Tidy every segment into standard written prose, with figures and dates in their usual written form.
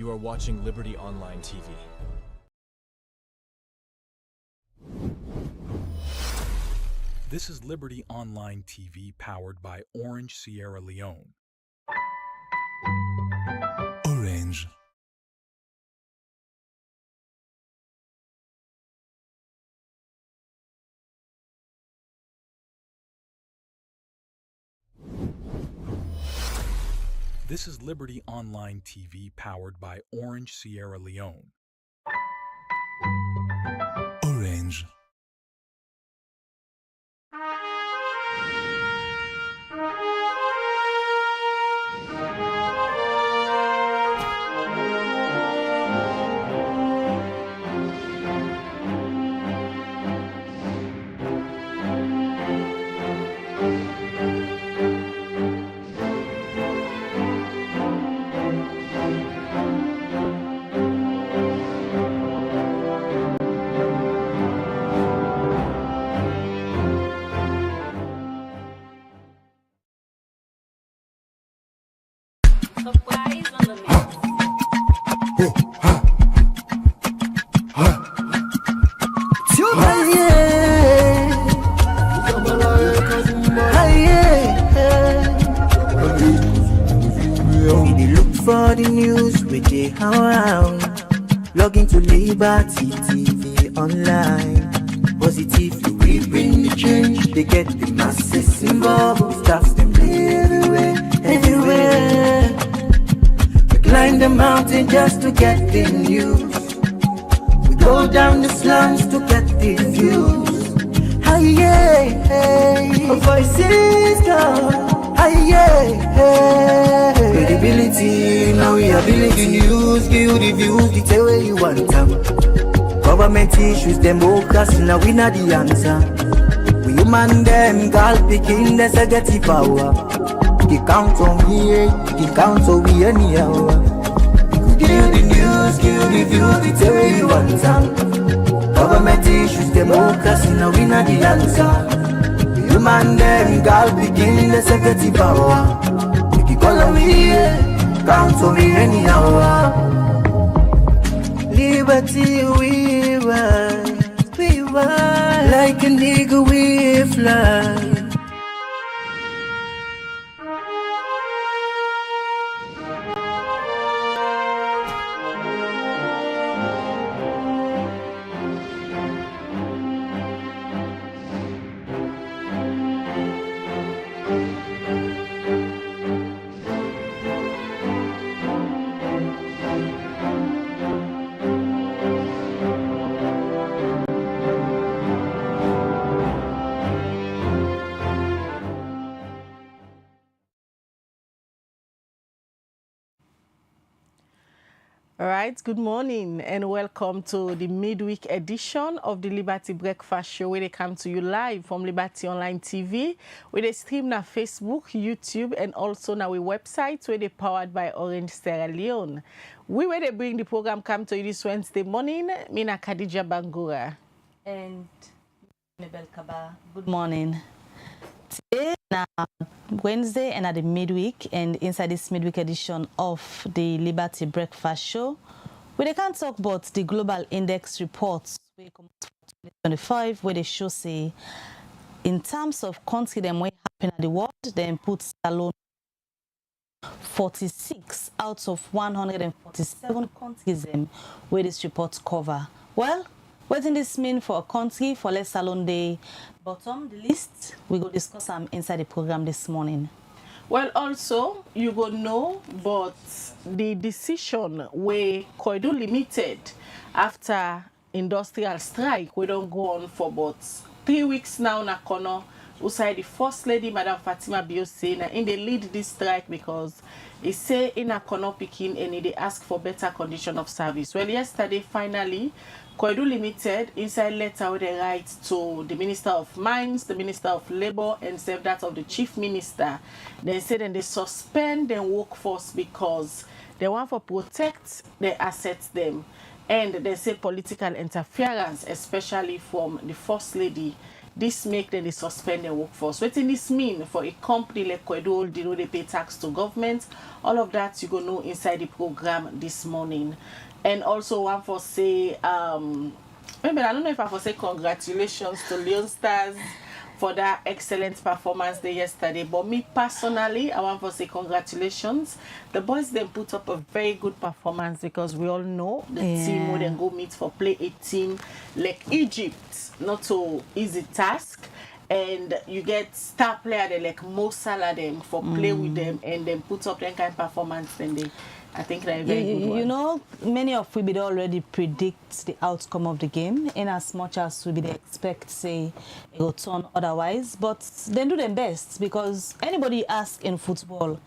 You are watching Liberty Online TV. This is Liberty Online TV powered by Orange Sierra Leone. Orange. This is Liberty Online TV powered by Orange Sierra Leone. Orange. Surprise on the mix. We look for the news with the around. Log into Liberty TV online. Positively we bring the change. They get the masses involved. Staff them everywhere. We climb the mountain just to get the news. We go down the slums to get the views. Voices come. Credibility, now we are building the news. Give you the views, the tell where you want them. Government issues, democracy, now we not the answer. We human them, girl picking, there's a get the power. You count on me, you count on me anyhow. Give you the news, give you the views, the tell where you want them. Government issues, democracy, now we not the answer. Human them, girl picking, there's a get the power. You call on me, count on me anyhow. Liberty we ride, like a nigga we fly. All right, good morning and welcome to the midweek edition of the Liberty Breakfast Show, where they come to you live from Liberty Online TV, where they stream na Facebook, YouTube, and also na our website, where they powered by Orange Sierra Leone. We where they bring the program come to you this Wednesday morning. Mina Khadija Bangura. And Nabel Kaba, good morning. Today, na Wednesday and at the midweek, and inside this midweek edition of the Liberty Breakfast Show, we can talk about the global index reports we come for 2025, where they show say in terms of country them what happen in the world, then put alone 46 out of 147 countries them where this report cover. Well, what does this mean for a country for less alone the bottom the list? We go discuss some inside the program this morning. Well, also, you go know, but the decision where Koidu Limited, after industrial strike, we don't go on for about 3 weeks now, na kono, usai the First Lady, Madam Fatima Biose, na in the lead this strike because he say in a kono picking and they ask for better condition of service. Well, yesterday, finally, Koidu Limited, inside letter where they write to the Minister of Mines, the Minister of Labor, and serve that of the Chief Minister. They said and they suspend their workforce because they want to protect their assets them. And they say political interference, especially from the First Lady, this make them they suspend their workforce. What does this mean for a company like Kwedo, they pay tax to government? All of that you go know inside the program this morning. And also one for say maybe I don't know if I for say congratulations to Leon Stars for that excellent performance day yesterday. But me personally, I want to say congratulations. The boys then put up a very good performance because we all know the team would then go meet for play a team like Egypt. Not so easy task. And you get star player they like Mo Salah them for play with them and then put up that kind of performance then they I think they're very good one. You know, many of we already predict the outcome of the game, in as much as we expect, say, it will turn otherwise. But they do their best because anybody ask in football,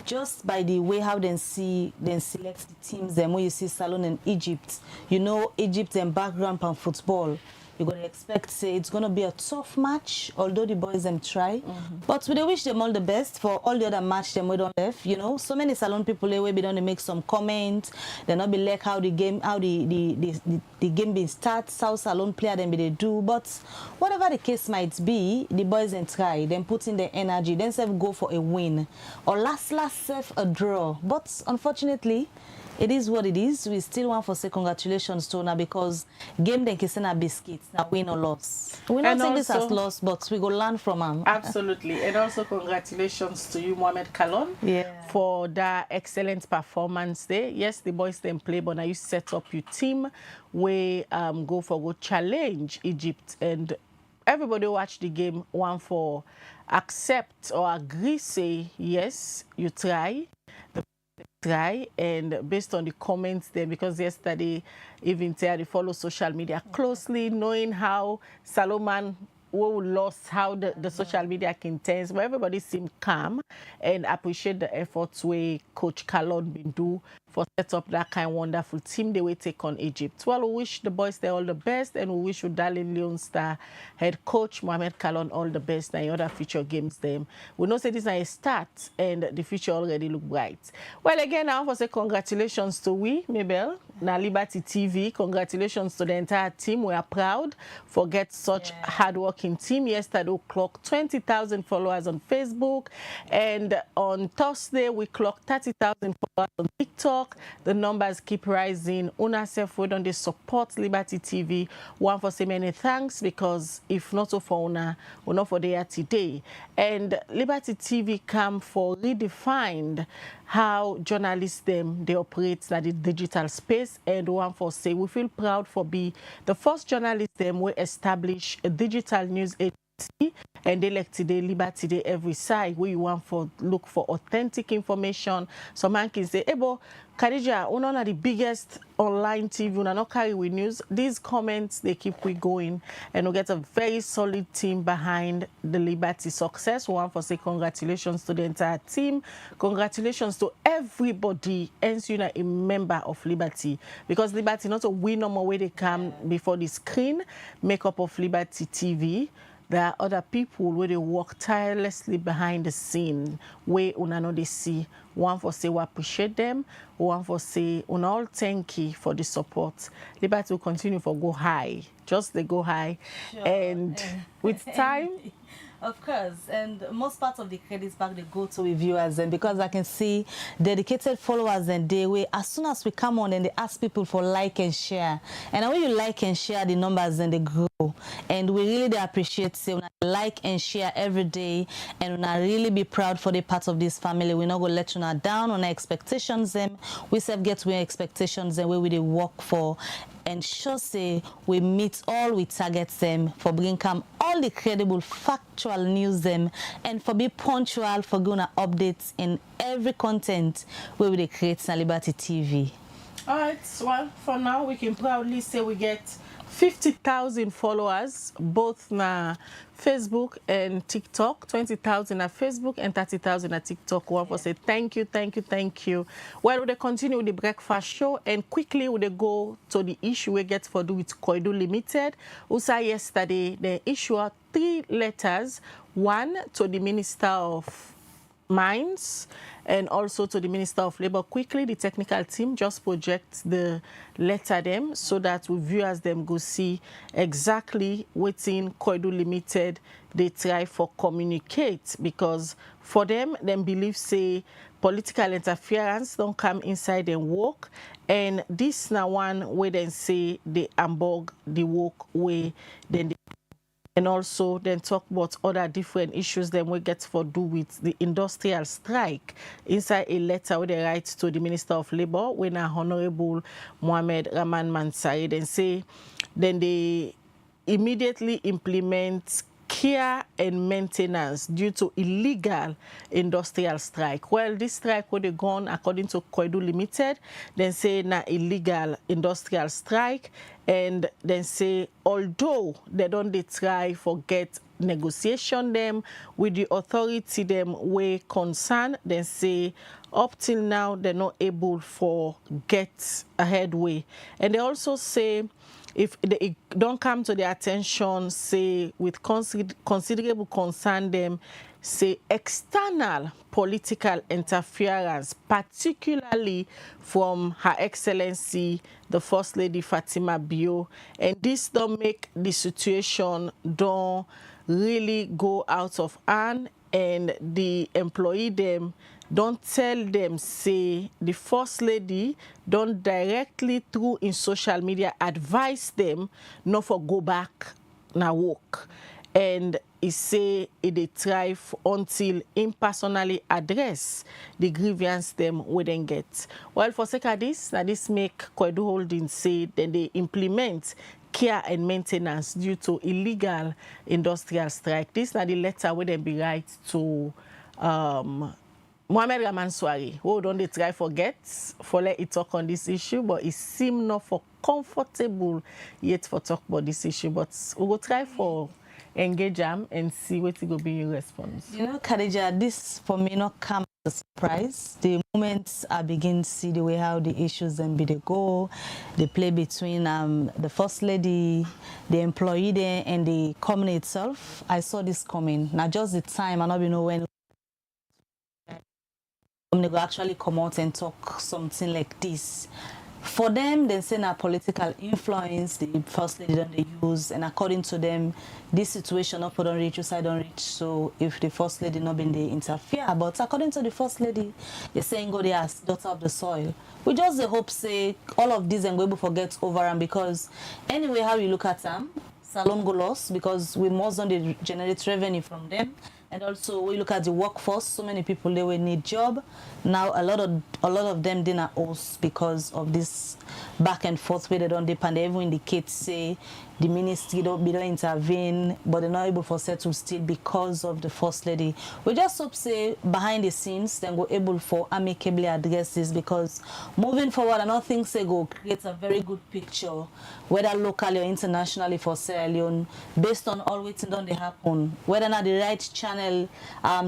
just by the way how they select the teams, then when you see Salon in Egypt, you know Egypt and background from football. You're going to expect, say, it's going to be a tough match, although the boys them try. But we wish them all the best for all the other match them we don't left. You know, so many Salon people they will be done to make some comments. They not be like how the game, how the game being starts, how Salon player them be they do. But whatever the case might be, the boys then try, then put in their energy, then self go for a win, or last self a draw. But unfortunately, it is what it is. We still want to say congratulations to Ona because game then kisena biscuits, now win or loss. We not take this as loss, but we go learn from them. Absolutely. And also congratulations to you, Mohamed Kalon, for that excellent performance there. Yes, the boys then play, but now you set up your team where go challenge Egypt, and everybody watch the game one for accept or agree, say yes, you try. And based on the comments there, because yesterday even they follow social media closely, knowing how Salomon lost, how the social media contends, but everybody seemed calm and appreciate the efforts where Coach Kalon been do for set up that kind of wonderful team they will take on Egypt. Well, we wish the boys there all the best, and we wish you darling Leon Star head coach Mohamed Kalon all the best in other future games them. We know say this is a start and the future already look bright. Well, again, I want to say congratulations to we, Mabel, na Liberty TV. Congratulations to the entire team. We are proud for get such hardworking team. Yesterday we clocked 20,000 followers on Facebook, and on Thursday we clocked 30,000 followers on TikTok. The numbers keep rising. Una self we don't support Liberty TV. One for say many thanks, because if not so for Una, we're not for there today. And Liberty TV come for redefined how journalists they operate in the digital space. And one for say we feel proud for be the first journalist them we establish a digital news agency, and they like today Liberty Day every side where you want for look for authentic information. So man can say, Ebo, Khadija, we're not the biggest online TV, we're not carry with news. These comments, they keep we going, and we get a very solid team behind the Liberty success. We want to say congratulations to the entire team. Congratulations to everybody, and you know, a member of Liberty, because Liberty not a win no more way they come before the screen, makeup of Liberty TV. There are other people where they work tirelessly behind the scene, where una know they see. One for say we appreciate them, one for say una all thank you for the support. Liberty will continue for go high, just they go high, and with time. Of course, and most part of the credits back they go to reviewers, and because I can see dedicated followers, and they will, as soon as we come on and they ask people for like and share, and when you like and share, the numbers and they grow, and we really appreciate say like and share every day, and we really be proud for the part of this family. We're not gonna let you down on our expectations. Them we self get we expectations and where we they work for. And sure say we meet all we target them for bringing come all the credible factual news them, and for be punctual for going updates in every content where we create na Liberty TV. All right, well, for now we can proudly say we get 50,000 followers both na Facebook and TikTok. 20,000 at Facebook and 30,000 at TikTok. One for say thank you. Well, we continue with the breakfast show, and quickly we go to the issue we get for do with Koidu Limited. Also yesterday they issued 3 letters, one to the Minister of minds, and also to the Minister of Labour. Quickly, the technical team just project the letter them so that we viewers them go see exactly what's in Koidu Limited they try for communicate, because for them believe say political interference don't come inside and work, and this now one way then say they ambog the work way then they, and also then talk about other different issues then we get for do with the industrial strike inside a letter where they write to the Minister of Labour when Honorable Mohamed Rahman Mansaray then say then they immediately implement care and maintenance due to illegal industrial strike. Well, this strike would have gone according to Koidu Limited, then say na illegal industrial strike, and then say although they don't they try for get negotiation them with the authority them way concerned, then say up till now they're not able for get a headway. And they also say if they don't come to their attention, say with considerable concern them, say external political interference, particularly from Her Excellency the First Lady Fatima Bio, and this don't make the situation don't really go out of hand, and the employee them don't tell them say the First Lady don't directly through in social media advise them not for go back now work, and he say they try until impersonally address the grievance them wouldn't get. Well, for sake of this, now this make Koidu Holdings say then they implement care and maintenance due to illegal industrial strike. This now the letter where they be write to Mohamed Mansaray, who don't they try forget for let it talk on this issue, but it seem not for comfortable yet for talk about this issue. But we will try for engage them and see what it will be your response. You know, Khadija, this for me not come as a surprise. The moment I begin to see the way how the issues then be they go, the play between the First Lady, the employee there, and the company itself, I saw this coming. Now just the time, I don't even know when they go actually come out and talk something like this. For them, they say now political influence, the First Lady don't they use, and according to them, this situation up don't reach, side don't reach. So if the First Lady not been they interfere, but according to the First Lady, they're saying go there as daughter of the soil. We just hope say all of these and we will forget over them, because anyway how you look at them, salon go lost because we must don't generate revenue from them. And also, we look at the workforce. So many people they will need job. Now a lot of them didn't host because of this back and forth where they don't depend. They even indicate say the ministry don't intervene, but they're not able for settle still because of the First Lady. We just hope say behind the scenes then go able for amicably address this, because moving forward, I don't think say go create a very good picture, whether locally or internationally for Sierra Leone, based on all waiting on they happen, whether not the right channel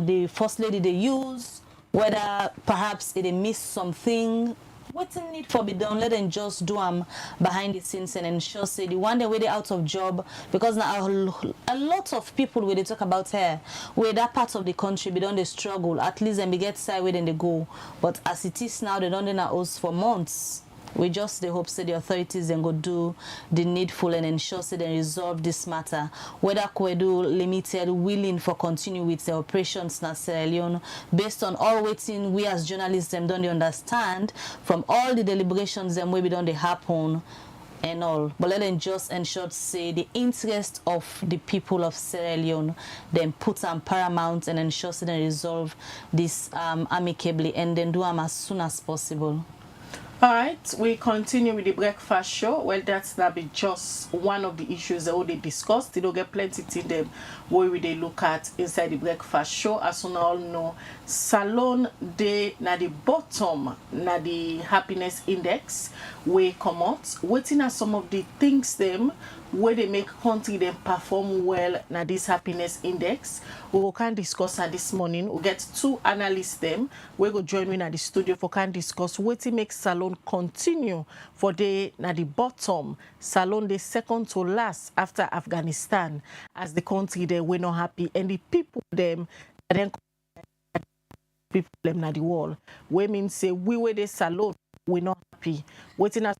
the First Lady they use, whether perhaps they miss something. What's in need for be done? Let them just do them behind the scenes and ensure say the one day where they out of job, because now a lot of people when they talk about here where that part of the country be done they struggle, at least then they get sideways and they go. But as it is now, they don't do that us for months. We just the hope say the authorities then go do the needful and ensure say they resolve this matter. Whether Koidu Limited willing for continue with the operations na Sierra Leone, based on all waiting we as journalists them don't they understand from all the deliberations them where we don't they happen and all. But let them just ensure say the interest of the people of Sierra Leone then put them paramount and ensure say they resolve this amicably and then do them as soon as possible. All right, we continue with the breakfast show. Well, that's not be just one of the issues that they discussed. They don't get plenty to them where we they look at inside the breakfast show. As you all know, Salon day na the bottom na the happiness index we come out. Waiting at some of the things them where they make country them perform well na this happiness index. We can discuss at this morning. We get two analysts them. We go join me at the studio for can discuss what to make Salon continue for the na the bottom. Salon the second to last after Afghanistan, as the country they were not happy, and the people them then people them na the wall. We mean say we were the salon, we not happy. Waiting as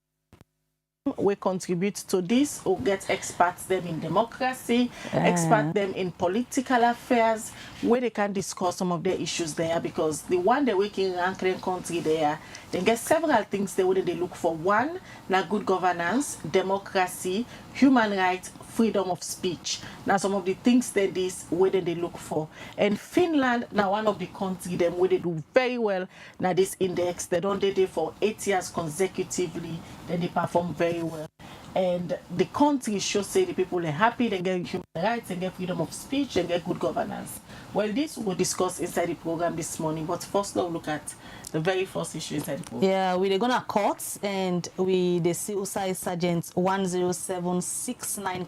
we contribute to this or get experts them in democracy, expert them in political affairs, where they can discuss some of their issues there, because the one they work in ranking country there, they get several things they would they look for. One, na good governance, democracy, human rights, freedom of speech. Now some of the things that this where they look for. And Finland now one of the country them where they do very well now this index. They don't do it for 8 years consecutively, then they perform very well. And the country should say the people are happy, they get human rights, they get freedom of speech, they get good governance. Well, this we'll discuss inside the program this morning, but first let's look at the very first issue inside the program. Yeah, we're gonna courts and we the CUSI Sergeant 10769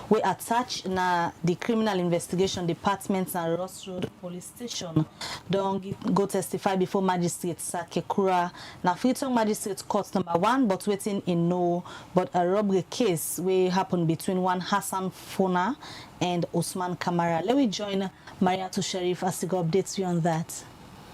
we attach na the criminal investigation department and Ross Road police station don't go testify before magistrate Sakekura na Freetown magistrate court number 1, but waiting in no but a robbery case we happened between one Hassan Fona and Usman Kamara. Let me join Maria to Sheriff as he updates you on that.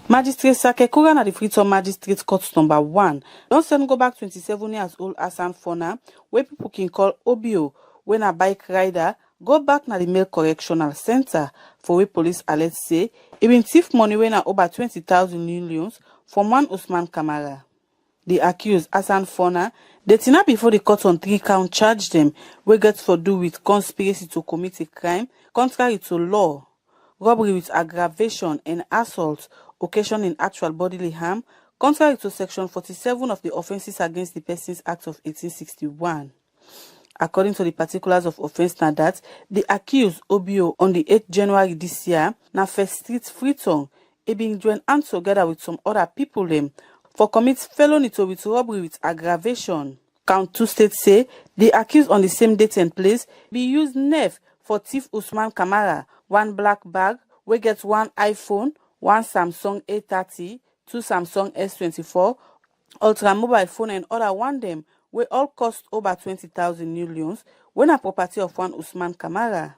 Magistrate Sakekura na the Freetown Magistrate Court number 1 don't send go back 27 years old Hassan Fona, where people can call Obio, when a bike rider go back na the male correctional center for where police alert say he been thief money when na over 20,000 millions from one Usman Kamara. The accused Hassan Fona, they tina before the court on 3 count charge them we get for do with conspiracy to commit a crime contrary to law, robbery with aggravation and assault occasioning actual bodily harm contrary to section 47 of the Offences Against the Persons Act of 1861. According to the particulars of offense na that, the accused Obio on the 8th January this year na First Street Freetown, he been joined hands together with some other people them for commit felony to with robbery with aggravation. Count 2 states say the accused on the same date and place be used knife for thief Usman Kamara, one black bag, we get one iPhone, one Samsung A30, 2 Samsung S24, ultra mobile phone and other one them we all cost over 20,000 millions when a property of one Usman Kamara.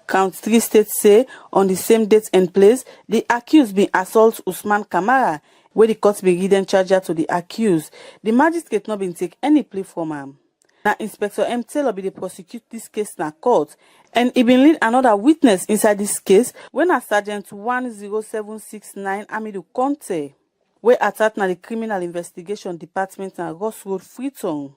Count 3 states say on the same date and place the accused be assault Usman Kamara, where the court be given charger to the accused. The magistrate not been take any plea from him. Now Inspector M. Taylor be the prosecute this case na court, and he been lead another witness inside this case when a Sergeant 10769 Amidu Conte we attacked na the criminal investigation department and Ross Road Freetown.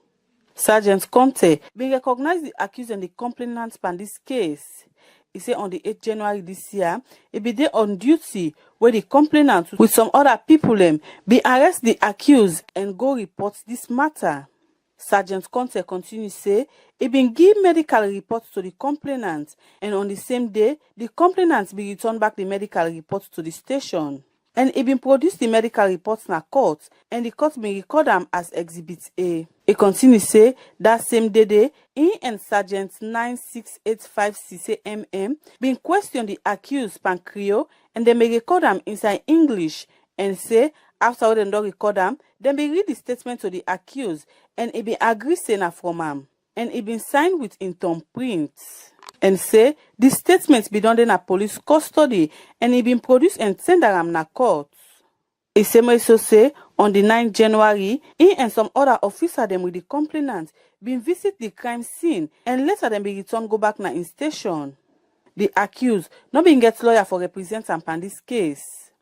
Sergeant Conte been recognized the accused and the complainant in this case. He said on the 8th January this year, he be there on duty where the complainant with some other people be arrest the accused and go report this matter. Sergeant Conte continues say he been give medical reports to the complainant, and on the same day the complainant be returned back the medical report to the station. And he been produced the medical reports na court, and the court may record them as Exhibit A. He continues say that same day, he and Sergeant 96856 been question the accused pan Creole, and they may record them inside English, and say after they don't record them, then be read the statement to the accused, and he be agree say na from him, and he been signed with in thumbprint. And say the statement be done in a police custody, and he been produced and sent am na court. He also say on the 9th January, he and some other officer them with the complainant been visit the crime scene, and later them be returned go back na in station. The accused not been get lawyer for represent am pan this case.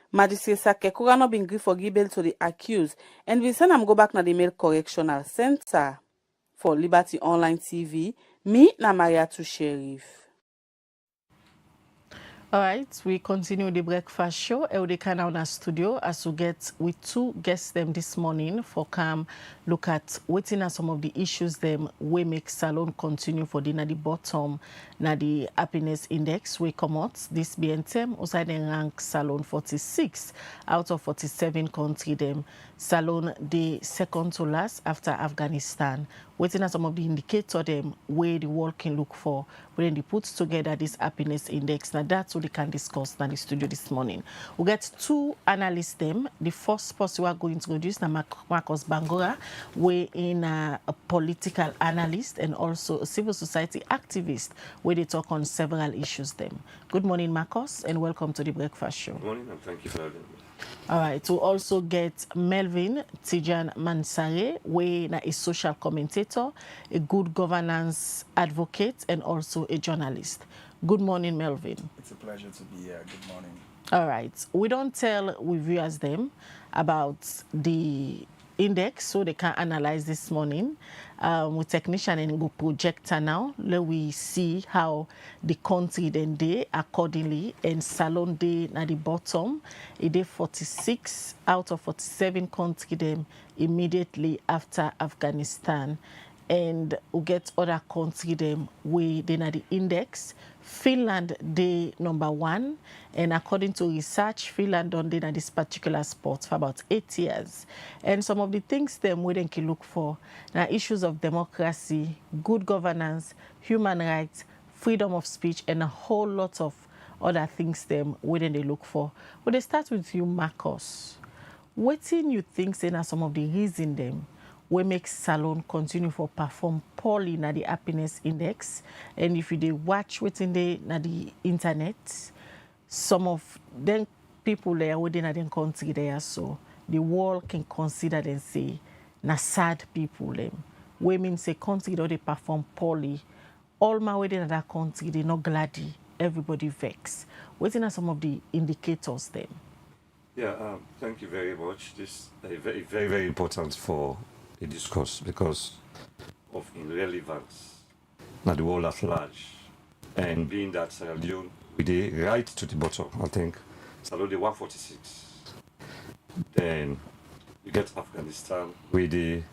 Magistrate Sakekura not been agree for give bail to the accused, and we send am go back na the male correctional center. For Liberty Online TV, me na Maria to Sheriff. All right, we continue the breakfast show. Eudeka now in our studio as we get with 2 guests them this morning for come look at waiting at some of the issues them we make salon continue for the na the bottom na the happiness index we come out this BNTM outside the rank salon 46 out of 47 country them salon the second to last after Afghanistan. Waiting at some of the indicator them where the world can look for when they put together this happiness index. Now that's what they can discuss in the studio this morning. We get two analysts them. The first person we are going to introduce is Marcus Bangura, where in a political analyst and also a civil society activist, where they talk on several issues them. Good morning, Marcus, and welcome to the Breakfast Show. Good morning, and thank you for having me. All right, we also get Melvin Tejan Mansaray, where a social commentator, a good governance advocate, and also a journalist. Good morning, Melvin. It's a pleasure to be here. Good morning. All right, we don't tell we viewers them about the index so they can analyze this morning. With technician and go projector now, let we see how the country then day accordingly, and Salon day at the bottom, it day 46 out of 47 country them immediately after Afghanistan, and we get other country them we then at the index. Finland day number 1, and according to research, Finland done in this particular sport for about 8 years. And some of the things them we then can look for now issues of democracy, good governance, human rights, freedom of speech, and a whole lot of other things them we then they look for. Well, they start with you, Marcus. What thing you think say now some of the reason them we make Salon continue for perform poorly na the happiness index, and if you dey watch within the na the internet, some of them people there within the country there, so the world can consider them say na sad people them. We mean say country that they perform poorly, all my within that country they not glady, everybody vex. Within are some of the indicators them. Yeah, thank you very much. This is very, very, very important for the discourse because of in relevance, not the world at large, and being that Sierra Leone with the right to the bottom, I think Sierra Leone 146. Then you get Afghanistan with the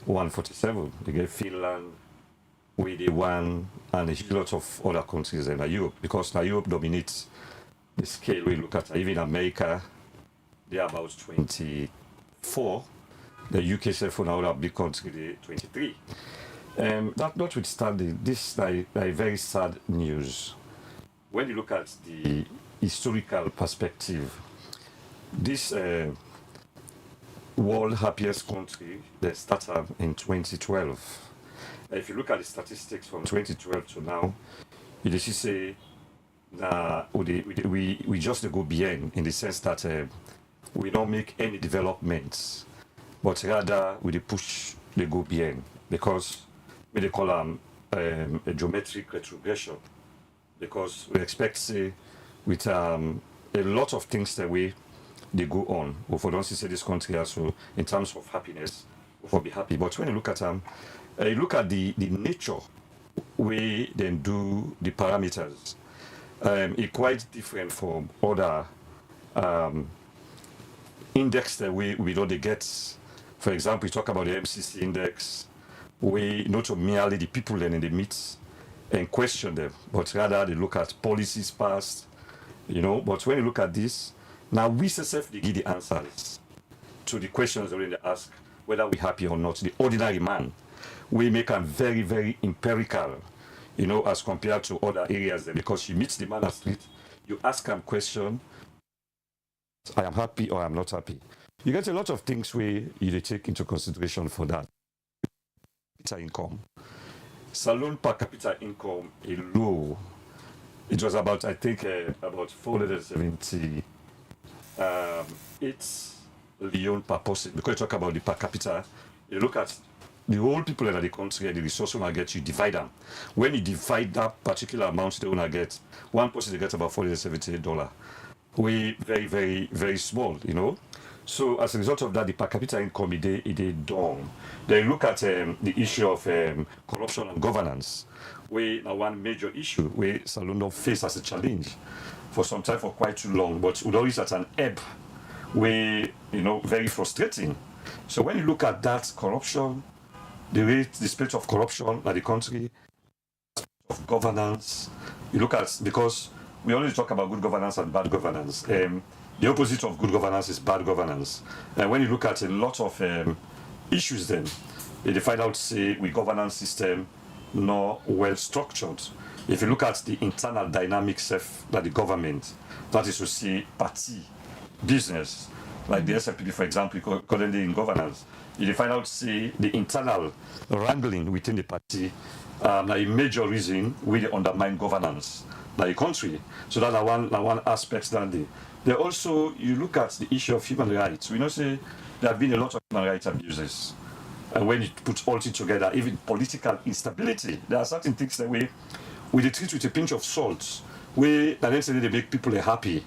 147. You get Finland with the 1, and a huge lot of other countries in Europe, because now Europe dominates the scale we look at. Even America, they are about 24. The UK self on our big country, the 23. That notwithstanding, this is very sad news. When you look at the historical perspective, this world happiest country, they started in 2012. If you look at the statistics from 2012 to now, you see say we just go behind in the sense that we don't make any developments, but rather we push the go behind, because we they call them a geometric retrogression, because we expect say with a lot of things that they go on. But for don't see this country also in terms of happiness, for be happy. But when you look at the nature we then do the parameters, it's quite different from other index that we don't get. For example, we talk about the MCC index. We not merely the people then in the meet and question them, but rather they look at policies passed, But when you look at this, now we ourselves they give the answers to the questions that they ask, whether we're happy or not. The ordinary man, we make them very, very empirical, as compared to other areas there, because you meet the man on the street, you ask him question, I am happy or I'm not happy. You get a lot of things where you take into consideration for that. Income. Salon per capita income is low. It was about, I think, about 478 Leone per person. Because you talk about the per capita, you look at the whole people in the country and the resources want to get, you divide them. When you divide that particular amount, they want to get, one person they get about $478. We very, very, very small, So as a result of that, the per capita income is down. Then look at the issue of corruption and governance. We now one major issue we Salon face as a challenge for some time, for quite too long, but we always at an ebb. We very frustrating. So when you look at that corruption, the spate of corruption in the country, of governance, you look at, because we only talk about good governance and bad governance. The opposite of good governance is bad governance. And when you look at a lot of issues then, they find out, say, we governance system not well structured. if you look at the internal dynamics of that the government, that is to say party, business, like the SFPP, for example, currently in governance, you find out, say, the internal wrangling within the party, a major reason we undermine governance like a country. So that's one aspect that they also, you look at the issue of human rights. We know, say, there have been a lot of human rights abuses. And when you put all it together, even political instability, there are certain things that we treat with a pinch of salt, where they make people happy.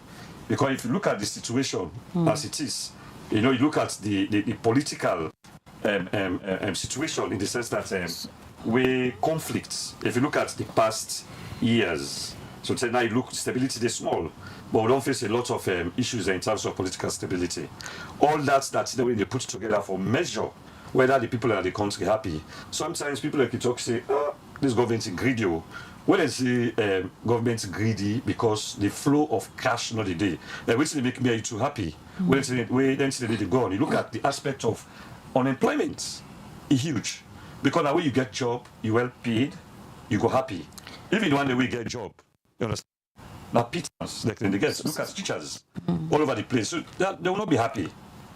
Because if you look at the situation as it is, you look at the political situation in the sense that where conflicts, if you look at the past years, so say now you look, stability is small, but we don't face a lot of issues in terms of political stability. All that's when they put together for measure whether the people in the country happy. Sometimes people like you talk say, oh, this government is greedy. When they say government is greedy because the flow of cash not the day, like which they make me too happy. When then they go on, you look at the aspect of unemployment is huge. Because now when you get job, you well paid, you go happy. Even one day we get job, you understand? Now pittance, like they get, look at teachers all over the place. So they will not be happy.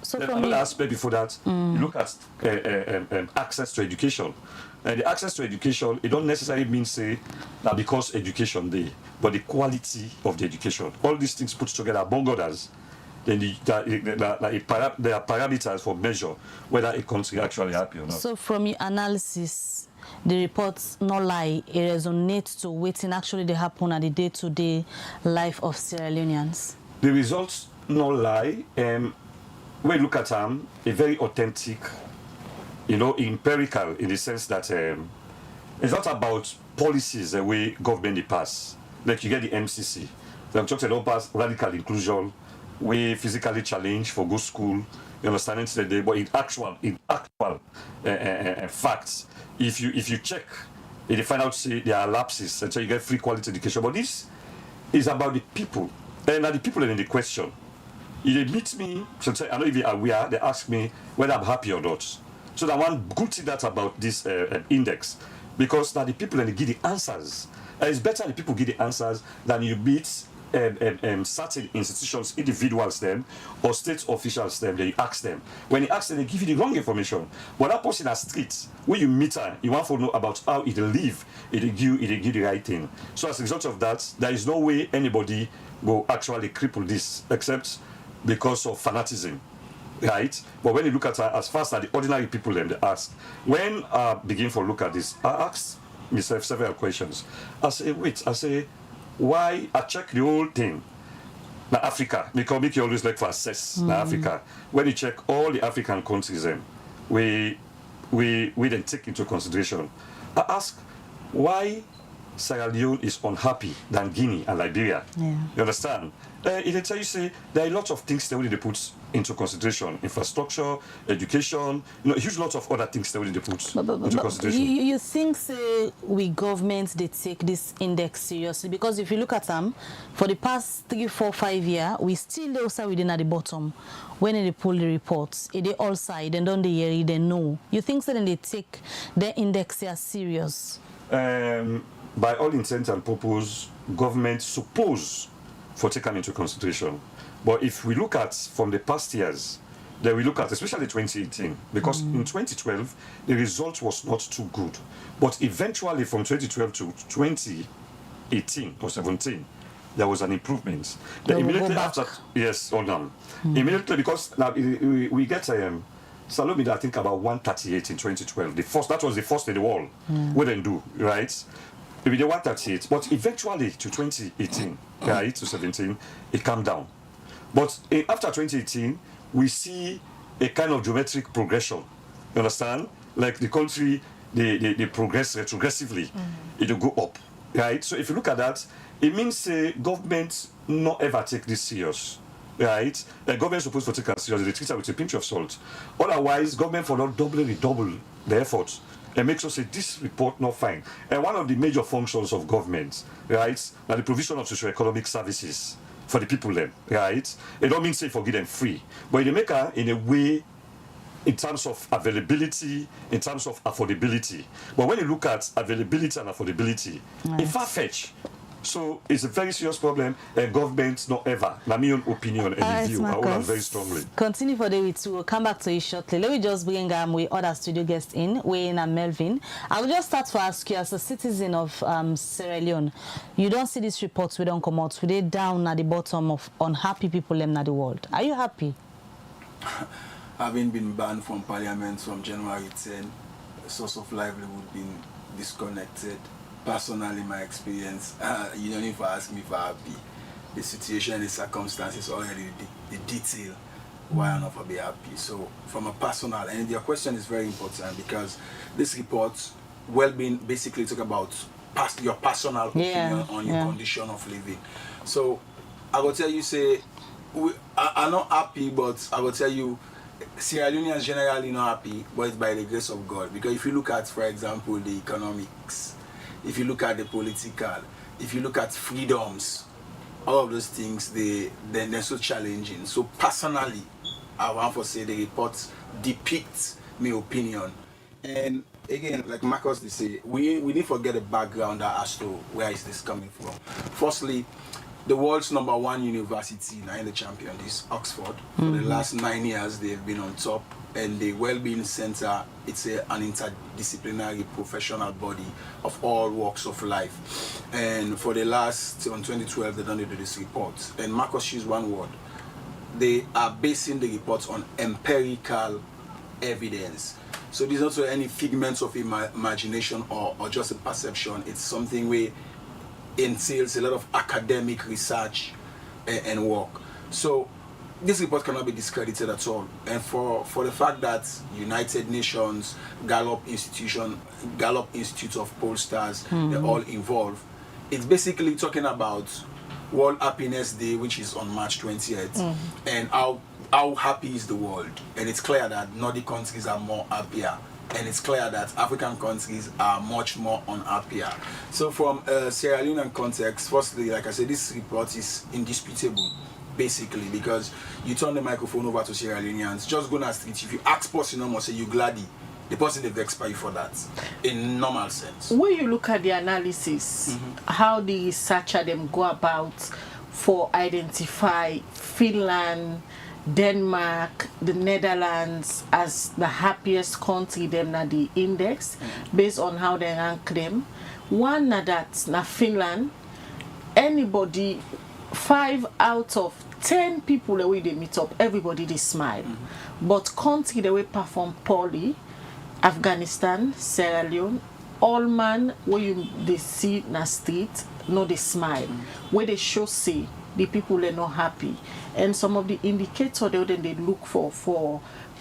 So then another aspect before that, you look at access to education. And the access to education, it don't necessarily mean say that because education day, but the quality of the education. All these things put together among others, then there are parameters for measure whether a country actually happy or not. So from your analysis, the reports not lie, it resonates to waiting actually they happen at the day-to-day life of Sierra Leoneans. The results not lie. When you look at a very authentic, empirical in the sense that it's not about policies the way government they pass. Like you get the MCC, I'm talking about pass radical inclusion, we physically challenged for good school, you understand today, but in actual facts, if you check, you find out say there are lapses, and so you get free quality education. But this is about the people, and the people in the question. If they meet me, so I know if they are aware, they ask me whether I'm happy or not. So that one good thing that about this index, because now the people and they give the answers. It's better the people give the answers than you meet certain institutions, individuals them, or state officials them, then you ask them. When you ask them, they give you the wrong information. But that person at street, when you meet her, you want to know about how it live, it give the right thing. So as a result of that, there is no way anybody will actually cripple this, except because of fanaticism, right? But when you look at as fast as the ordinary people them, they ask. When I begin to look at this, I ask myself several questions. I say, why? I check the whole thing. Now Africa, because make you always like for assess now Africa. When you check all the African countries, we then take into consideration. I ask why Sierra Leone is unhappy than Guinea and Liberia. Yeah. You understand? It tell you say there are a lot of things that we need to put into consideration: infrastructure, education, a huge lot of other things that we need to put into consideration. You think say we governments they take this index seriously? Because if you look at them, for the past 3, 4, 5 years, we still also within at the bottom. When they pull the reports, they all side and don't they hear it, they know. You think so then they take their index as serious? By all intents and purposes, government suppose for taken into consideration. But if we look at from the past years, then we look at especially 2018, because in 2012 the result was not too good. But eventually from 2012 to 2018 or 17, there was an improvement. Then immediately after, yes, hold on. Immediately, because now we get Salome, I think about 138 in 2012. That was the first in the world. We didn't do, right? Maybe they 138, but eventually to 2018, right, to 17, it calmed down. But after 2018, we see a kind of geometric progression. You understand? Like the country, they progress retrogressively. It will go up, right? So if you look at that, it means government not ever take this serious, right? The government is supposed to take it seriously. They treat it with a pinch of salt. Otherwise, government for not double the efforts. And makes us say this report not fine. And one of the major functions of government, right, now the provision of socio-economic services for the people then, right? It don't mean say forgive them free, but they make her in a way in terms of availability, in terms of affordability. But when you look at availability and affordability, it's far-fetched. So it's a very serious problem, and government not ever. In my own opinion and view, I hold very strongly. Continue for the week too. We'll come back to you shortly. Let me just bring with other studio guests in. We're in and Melvin. I will just start to ask you, as a citizen of Sierra Leone, you don't see these reports, we don't come out. We're down at the bottom of unhappy people in the world. Are you happy? Having been banned from Parliament from January 10, the source of livelihood been disconnected. Personally, my experience, you don't need to ask me if I'm happy. The situation, the circumstances, already the detail why I'm not be happy. So, from a personal, and your question is very important because this report, well-being, basically talk about your personal opinion on your condition of living. So, I will tell you, I'm not happy, but I will tell you, Sierra Leoneans generally not happy, but it's by the grace of God. Because if you look at, for example, the economics, if you look at the political, if you look at freedoms, all of those things, they're so challenging. So personally, I want to say the report depicts my opinion. And again, like Marcus they say, we need to forget the background as to where is this coming from. Firstly, the world's #1 university now in the champion is Oxford. For the last 9 years, they've been on top. And the Wellbeing Center, it's an interdisciplinary professional body of all walks of life. And for the last, on 2012, they done this report. And Marcus used one word. They are basing the reports on empirical evidence. So there's not any figments of imagination or just a perception. It's something where entails a lot of academic research and work. So this report cannot be discredited at all. And for the fact that United Nations, Gallup Institute of Pollsters, they're all involved, it's basically talking about World Happiness Day, which is on March 20th, and how happy is the world. And it's clear that Nordic countries are more happier. And it's clear that African countries are much more unhappier. So from a Sierra Leonean context, firstly, like I said, this report is indisputable. Basically, because you turn the microphone over to Sierra Leoneans, just go on the street. If you ask person or say you gladly, the person they expect you for that in normal sense. When you look at the analysis, how the researcher them go about for identify Finland, Denmark, the Netherlands as the happiest country them na the index based on how they rank them. One na that na Finland, anybody 5 out of 10 people the way they meet up, everybody they smile. But country the way perform poorly, Afghanistan, Sierra Leone, all man where you they see na street, no they smile. Where they show say the people are not happy. And some of the indicators they look for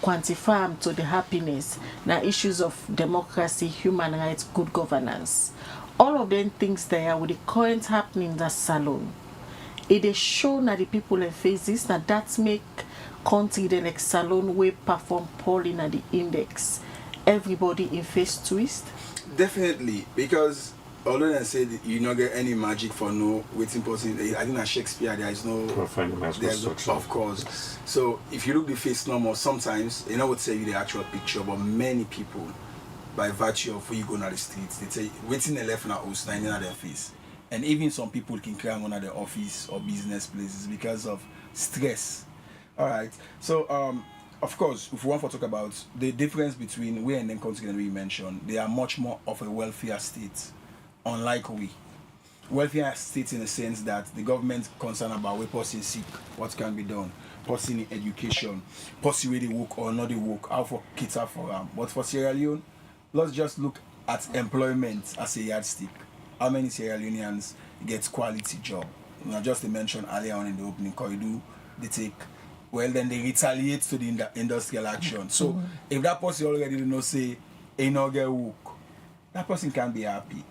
quantify to the happiness, now issues of democracy, human rights, good governance. All of them things there with the current happening in the salon. It is shown that the people in phases that make country the like salon way perform poorly in the index. Everybody in face twist. Definitely, because although they say you not get any magic for no waiting person, I think that Shakespeare there is no. Of course. So if you look the face normal, sometimes they would tell you the actual picture, but many people, by virtue of where you go on the streets, they say waiting the left now host in their face. And even some people can cry on their office or business places because of stress. All right. So, of course, if we want to talk about the difference between we and them countries that we mentioned, they are much more of a wealthier state, unlike we. Wealthier state in the sense that the government concerned about where person sick, what can be done, person in education, person where they work or not they work, how for kids are for them. But for Sierra Leone, let's just look at employment as a yardstick. How many Sierra Leoneans get quality job? Just to mention earlier on in the opening corridor, they take, well, then they retaliate to the industrial action. So if that person already do not say, "Ain't no get work," that person can be happy.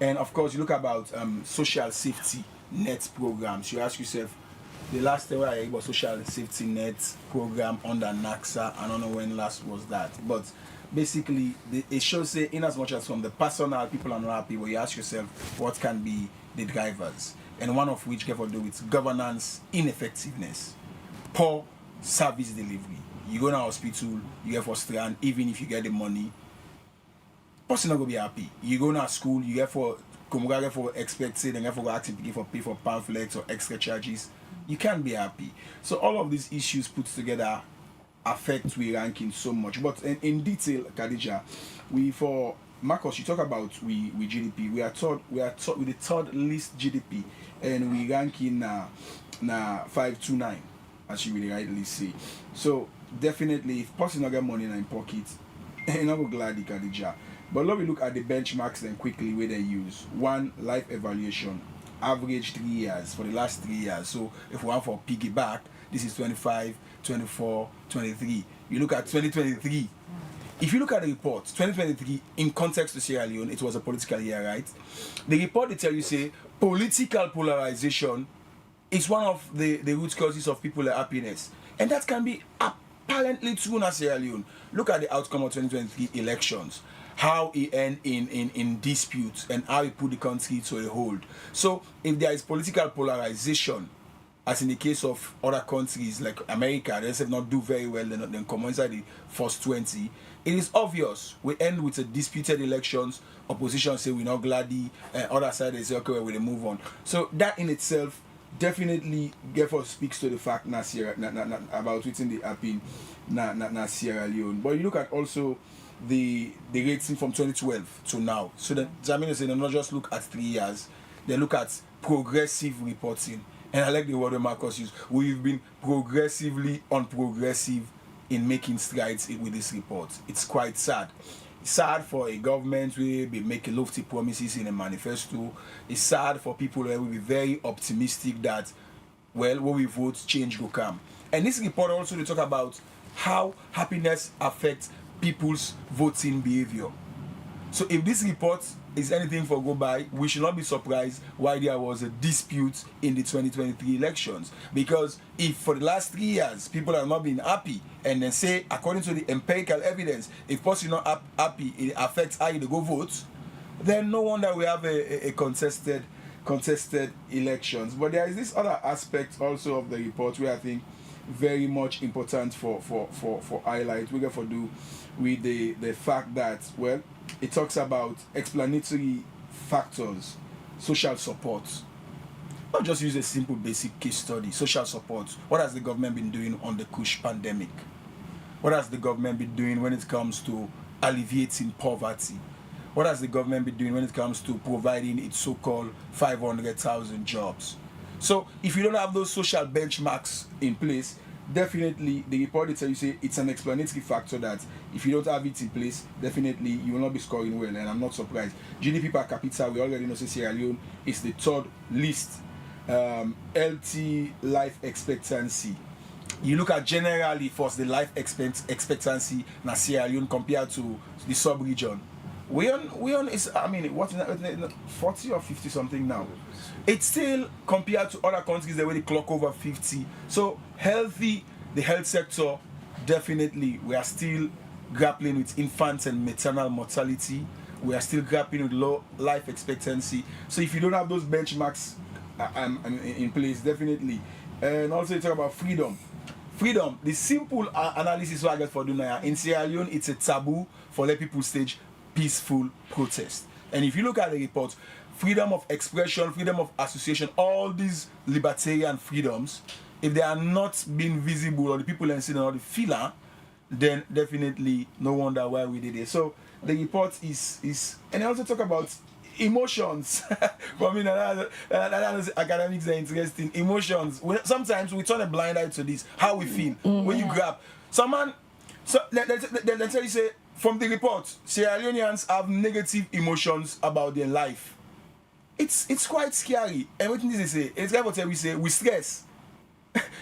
And of course, you look about social safety net programs. You ask yourself, the last time I heard about social safety net program under NACSA, I don't know when last was that, but basically it shows say in as much as from the personal people are not happy, but you ask yourself what can be the drivers, and one of which have to do with governance ineffectiveness, poor service delivery, You go to hospital, you get for strand, even if you get the money, person not gonna be happy. You go to school, you get for get for expected and get for acting for pay for pamphlets or extra charges. You can't be happy. So all of these issues put together affect we ranking so much. But in detail, Khadija, we for Marcus, you talk about we GDP. We are taught with the third least GDP, and we ranking na 529, as you really rightly say. So definitely, if person not get money in pocket, you're not glad Khadija. But let me look at the benchmarks then quickly where they use. One, life evaluation, average 3 years for the last 3 years. So if we want for piggyback, this is 25, 24, 23. You look at 2023. If you look at the report, 2023, in context to Sierra Leone, it was a political year, right? The report, they tell you, say, political polarization is one of the root causes of people's happiness. And that can be apparently true in Sierra Leone. Look at the outcome of 2023 elections. How it end in disputes and how it put the country to a hold. So if there is political polarization, as in the case of other countries like America, they have not do very well, then come inside the first 20. It is obvious we end with a disputed elections. Opposition say we're not glady, other side they say okay, we move on. So that in itself definitely therefore speaks to the fact about within the happy Sierra Leone. But you look at also the rating from 2012 to now. So the examiners say they not just look at 3 years, they look at progressive reporting. And I like the word that Marcus used. We've been progressively unprogressive in making strides with this report. It's quite sad. It's sad for a government where be making lofty promises in a manifesto. It's sad for people who will be very optimistic that, well, when we vote, change will come. And this report also they talk about how happiness affects people's voting behavior. So if this report is anything for go by, we should not be surprised why there was a dispute in the 2023 elections. Because if for the last 3 years people have not been happy, and then say according to the empirical evidence, if person not happy, it affects how you go vote, then no wonder we have a contested elections. But there is this other aspect also of the report where I think very much important for highlight. We got to do with the fact that, well, it talks about explanatory factors, social support. Not just use a simple basic case study, social support. What has the government been doing on the Kush pandemic? What has the government been doing when it comes to alleviating poverty? What has the government been doing when it comes to providing its so-called 500,000 jobs? So if you don't have those social benchmarks in place, definitely the report will tell you say it's an explanatory factor that if you don't have it in place, definitely you will not be scoring well, and I'm not surprised. GDP per capita, we already know Sierra Leone is the third least. LT life expectancy. You look at generally first the life expectancy in Sierra Leone compared to the sub-region. We on is, I mean, what is that, 40 or 50 something now? It's still compared to other countries that already clock over 50. So healthy, the health sector, definitely we are still grappling with infant and maternal mortality. We are still grappling with low life expectancy. So if you don't have those benchmarks in place, definitely. And also you talk about freedom. Freedom, the simple analysis I get for Dunaya, in Sierra Leone, it's a taboo for let people stage peaceful protest. And if you look at the report, freedom of expression, freedom of association, all these libertarian freedoms, if they are not being visible or the people in Sydney or the feeler, then definitely no wonder why we did it. So the report is and I also talk about emotions. For me, academics are interesting. Emotions. Sometimes we turn a blind eye to this, how we feel. When you grab someone, so let's say you say, from the report, Sierra Leoneans have negative emotions about their life. It's quite scary. And what did they say? It's like what we say, we stress.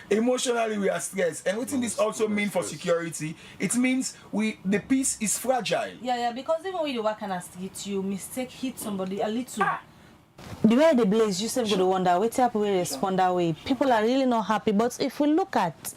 Emotionally we are stressed. And what does this also mean for security? It means the peace is fragile. Yeah, because even when you work on a street, you hit somebody a little. The way they blaze, you still go to wonder, what type of way respond that way. People are really not happy. But if we look at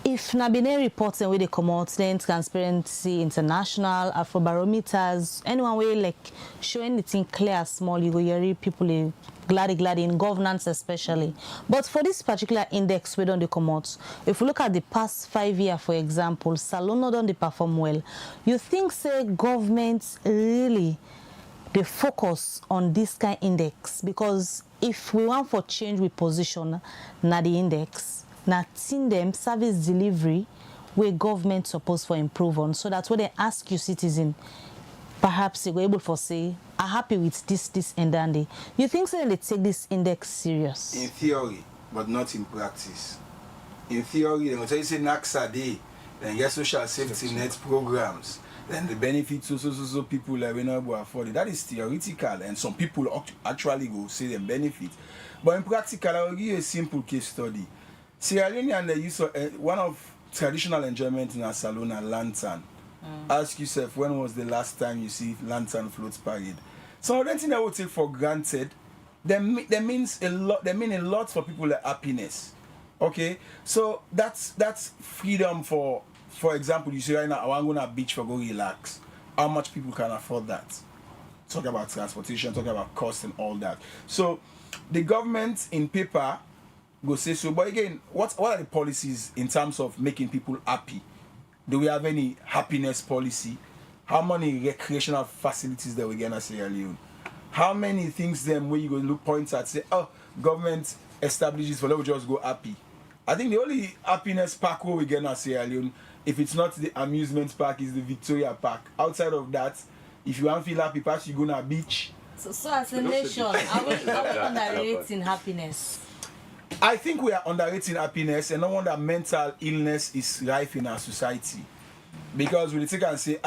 if Nabine reports and where they come out, then Transparency International, Afrobarometers, anyone where like show anything clear small, you go hear people glad in governance especially. But for this particular index, we don't come out. If we look at the past 5 years, for example, Salona don't perform well. You think say governments really they focus on this kind of index? Because if we want for change we position na the index, na in them service delivery where government supposed for improve on, so that's what they ask you citizen, perhaps you're able to say are happy with this and that. You think so they take this index serious? In theory, but not in practice. In theory, they will tell you say NAXA day, then get social safety net programs, then the benefits so people like when able afford it. That is theoretical, and some people actually go say them benefit. But in practical, I will give you a simple case study. Sierra Leone, they use one of traditional enjoyment in Salona, lantern. Ask yourself, when was the last time you see lantern floats parade? Some of them things I would take for granted, they mean a lot for people like happiness. Okay, so that's freedom for example, you say right now, I want to go to a beach for go relax. How much people can afford that? Talk about transportation, talk about cost and all that. So the government in paper go say so, but again, what are the policies in terms of making people happy? Do we have any happiness policy? How many recreational facilities that we get in Sierra Leone? How many things then where you go look points at say, oh, government establishes for let we just go happy? I think the only happiness park where we get in Sierra Leone, if it's not the amusement park, is the Victoria Park. Outside of that, if you want to feel happy, perhaps you go to a beach. So as a nation, are we underrating happiness? I think we are underrating happiness, and no wonder mental illness is rife in our society. Because we take and say,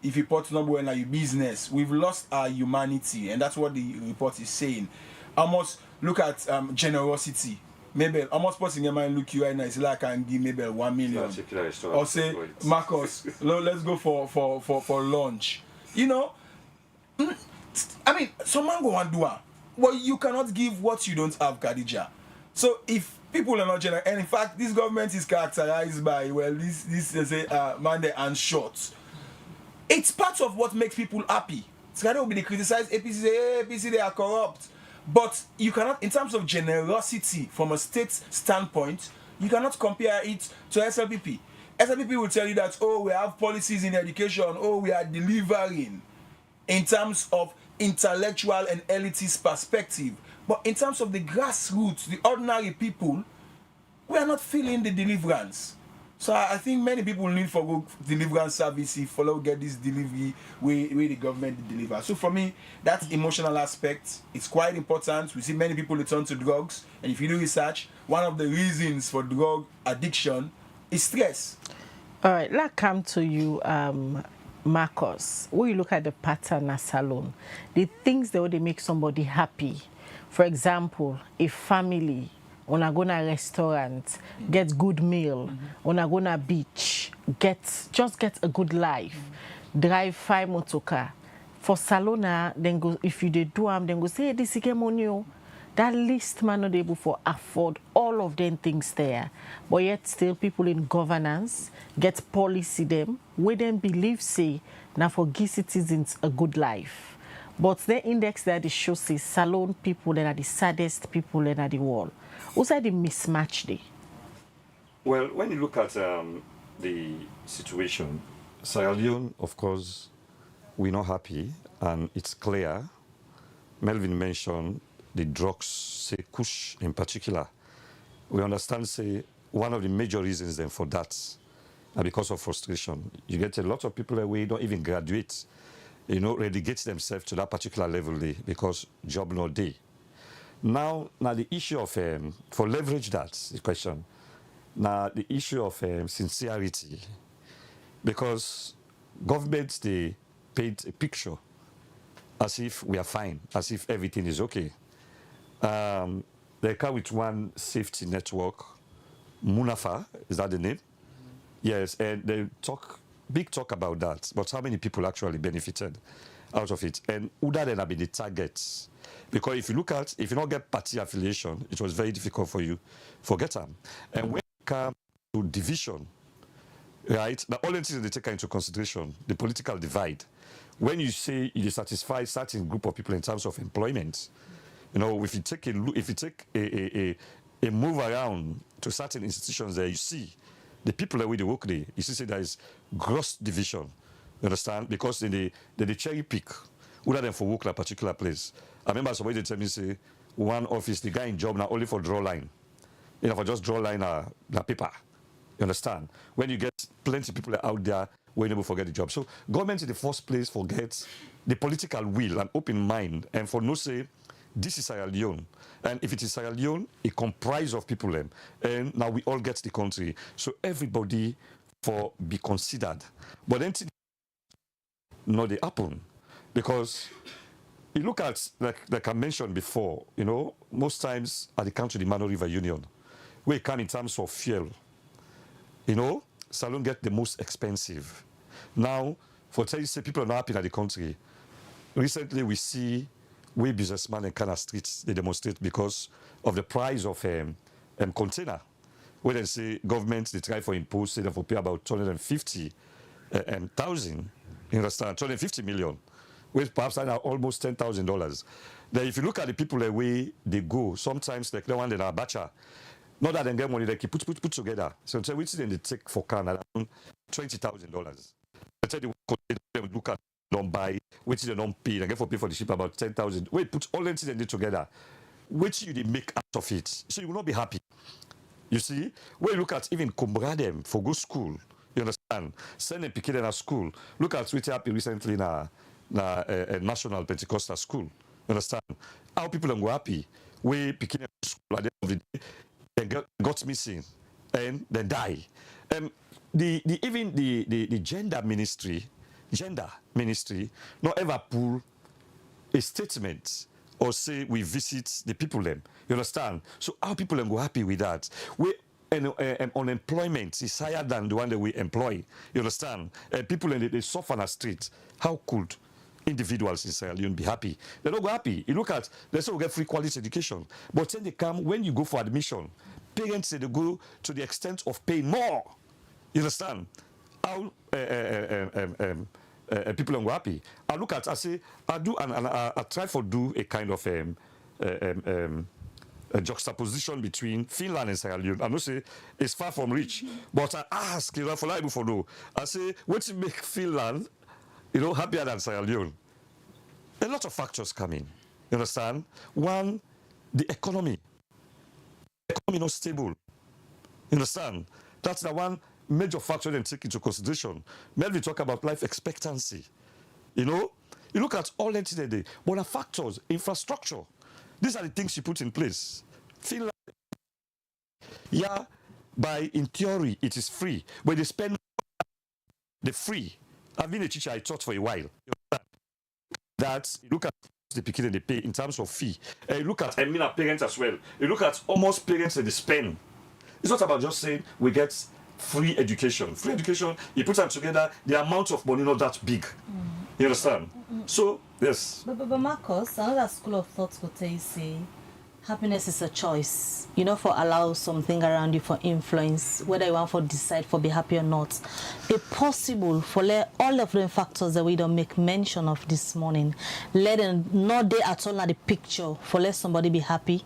if you put number one like your business, we've lost our humanity, and that's what the report is saying. Almost look at generosity. Maybe almost putting your mind look you right now, it's like I can give maybe 1 million. Or say, Marcus, let's go for lunch. You know, I mean, someone go and do it. But you cannot give what you don't have, Khadija. So if people are not generous, and in fact, this government is characterized by, well, this say Monday and short. It's part of what makes people happy. It's going to be criticized. APC say, hey, APC, they are corrupt. But you cannot, in terms of generosity from a state standpoint, you cannot compare it to SLPP. SLPP will tell you that, oh, we have policies in education, oh, we are delivering in terms of intellectual and elitist perspective. But in terms of the grassroots, the ordinary people, we are not feeling the deliverance. So I think many people need for good deliverance service if follow get this delivery where the government deliver. So for me, that emotional aspect, it's quite important. We see many people return to drugs, and if you do research, one of the reasons for drug addiction is stress. All right, let's come to you, Marcus. When you look at the pattern at salon, the things that would make somebody happy. For example, a family, when I go to a restaurant, get good meal, when I go to a beach, just get a good life, drive 5 motorcar. For Salona, then go if you do them, then go say, hey, this is money. That list man not able to afford all of them things there. But yet still people in governance get policy them, where them believe say now for give citizens a good life. But the index that they show says Salon people that are the saddest people in the world. What's the mismatch there? Well, when you look at the situation, Sierra Leone, of course, we're not happy, and it's clear. Melvin mentioned the drugs, say Kush in particular. We understand, say, one of the major reasons then for that, and because of frustration. You get a lot of people that we don't even graduate, relegate themselves to that particular level there because job no day. Now the issue of, for leverage that, the question, now the issue of sincerity, because governments, they paint a picture as if we are fine, as if everything is okay. They come with one safety network, Munafa, is that the name? Yes, and they big talk about that, but how many people actually benefited out of it? And who then have been the targets? Because if you don't get party affiliation, it was very difficult for you to get them. And when you come to division, right? Now, all the things they take into consideration, the political divide. When you say you satisfy certain group of people in terms of employment, you know, if you take a move around to certain institutions there, you see the people that they work there, you see there is gross division. You understand? Because they cherry pick rather than for work at a particular place. I remember somebody tell me, say, one office, the guy in job now only for draw line. You know, for just draw line the paper. You understand? When you get plenty of people out there, we're able to forget the job. So government in the first place forgets the political will and open mind, and for no say, this is Sierra Leone. And if it is Sierra Leone, it comprises of people, and now we all get the country. So everybody for be considered. But then no, they happen. Because you look at, like I mentioned before, you know, most times at the country, the Mano River Union, where it can in terms of fuel, you know, salon get the most expensive. Now, for tell you, say people are not happy in the country. Recently, we see where businessmen in Kana streets, they demonstrate because of the price of container. Where they say government, they try for impose, say they for pay about 250,000, you understand, 250 million, which perhaps are now almost $10,000. Then if you look at the people the way they go, sometimes like the one that are Abacha, not that they get money, they keep put together. So which then they take for Canada $20,000. I tell you, they look at don't buy, which they don't pay, they get for pay for the ship about 10,000. Wait, put all the things they did together, which you they make out of it, so you will not be happy. You see, when you look at even Kumbradem for good school, you understand, send them picking in a school. Look at what happened recently in a national Pentecostal school. You understand? How people are happy. We picking in school at the end of the day, they got missing and then die. Even the gender ministry not ever pull a statement or say we visit the people them. You understand? So how people them go happy with that? Unemployment is higher than the one that we employ. You understand? People they suffer on the street. How could individuals in Sierra Leone be happy? They're not go happy. You look at, they say we get free quality education, but then they come, when you go for admission, parents say they go to the extent of paying more. You understand? How people are happy. I look at, I say, I try to do a kind of a juxtaposition between Finland and Sierra Leone. I know say it's far from rich, but I ask, you know, for life for know. I say, what make Finland, you know, happier than Sierra Leone? A lot of factors come in. You understand? One, the economy. The economy not stable. You understand? That's the one major factor then take into consideration. Melvin talk about life expectancy. You know, you look at all that today. What are factors? Infrastructure. These are the things you put in place. Finland, yeah, in theory, it is free. But they spend the free. I've been a teacher, I taught for a while. That, you look at the picking they pay in terms of fee. You look at parents as well. You look at almost parents that they spend. It's not about just saying we get free education. Free education, you put them together, the amount of money not that big. You understand? So, yes. But Marcus, another school of thought would say happiness is a choice. You know, for allow something around you for influence, whether you want to decide for be happy or not. It's possible for let all of the factors that we don't make mention of this morning, let them not there at all at the picture for let somebody be happy.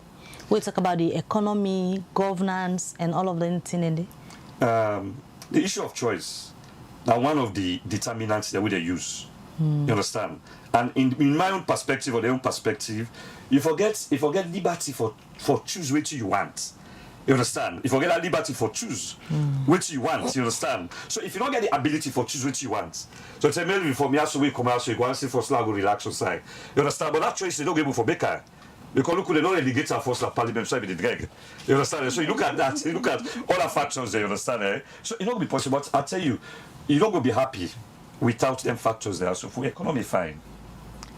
We talk about the economy, governance, and all of the things in there. The issue of choice, now one of the determinants that we use. You understand? And in my own perspective or their own perspective, you forget liberty for choose which you want. You understand? You forget that liberty for choose which you want. You understand? So if you don't get the ability for choose which you want, so tell me for me as we come out, so you go and see for slag or relax on side. You understand? But that choice they don't get for baker. Because look, they don't relegate our force like parliament, so be the drag. You understand? So you look at that, you look at all the factors there, you understand? Eh? So it's not going to be possible. But I tell you, you're not going to be happy without them factors there. So for economy, fine.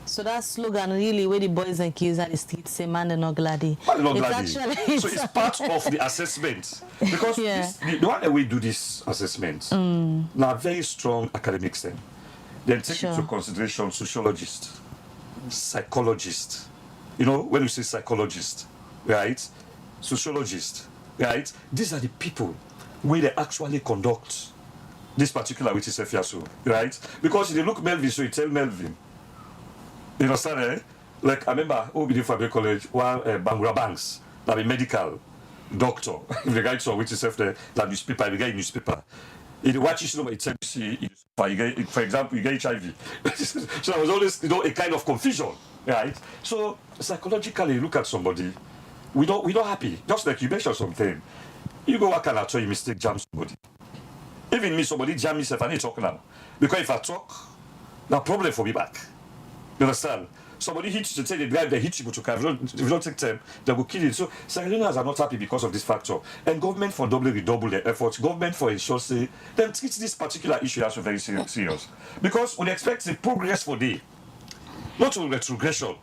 So that slogan really where the boys and kids at the streets say man they're not glady. Actually, so it's part of the assessment. Because the one that we do this assessment, now very strong academics then. Then take into consideration sociologists, psychologists. You know, when you say psychologist, right? Sociologist, right? These are the people where they actually conduct this particular which is FIASO, right? Because if you look Melvin, so you tell Melvin, you understand, eh? Like I remember who did for the college, one Bangura Banks, that a medical doctor, the guy saw which is the newspaper, the guy newspaper. If you watch it, it tells you, for example, you get HIV. So there was always, a kind of confusion, right? So psychologically, you look at somebody, we don't happy. Just like you mentioned something, you go work and actually you mistake jam somebody. Even me, somebody jam myself, I need to talk now. Because if I talk, no problem for me back. You understand? Somebody hits you to tell the drive, they hit you to car. If you don't take time, they will kill you. So Sierra Leoneans are not happy because of this factor. And government for redouble their efforts. Government for ensure say them treat this particular issue as very serious. Because we expect the progress for day, not a retrogression,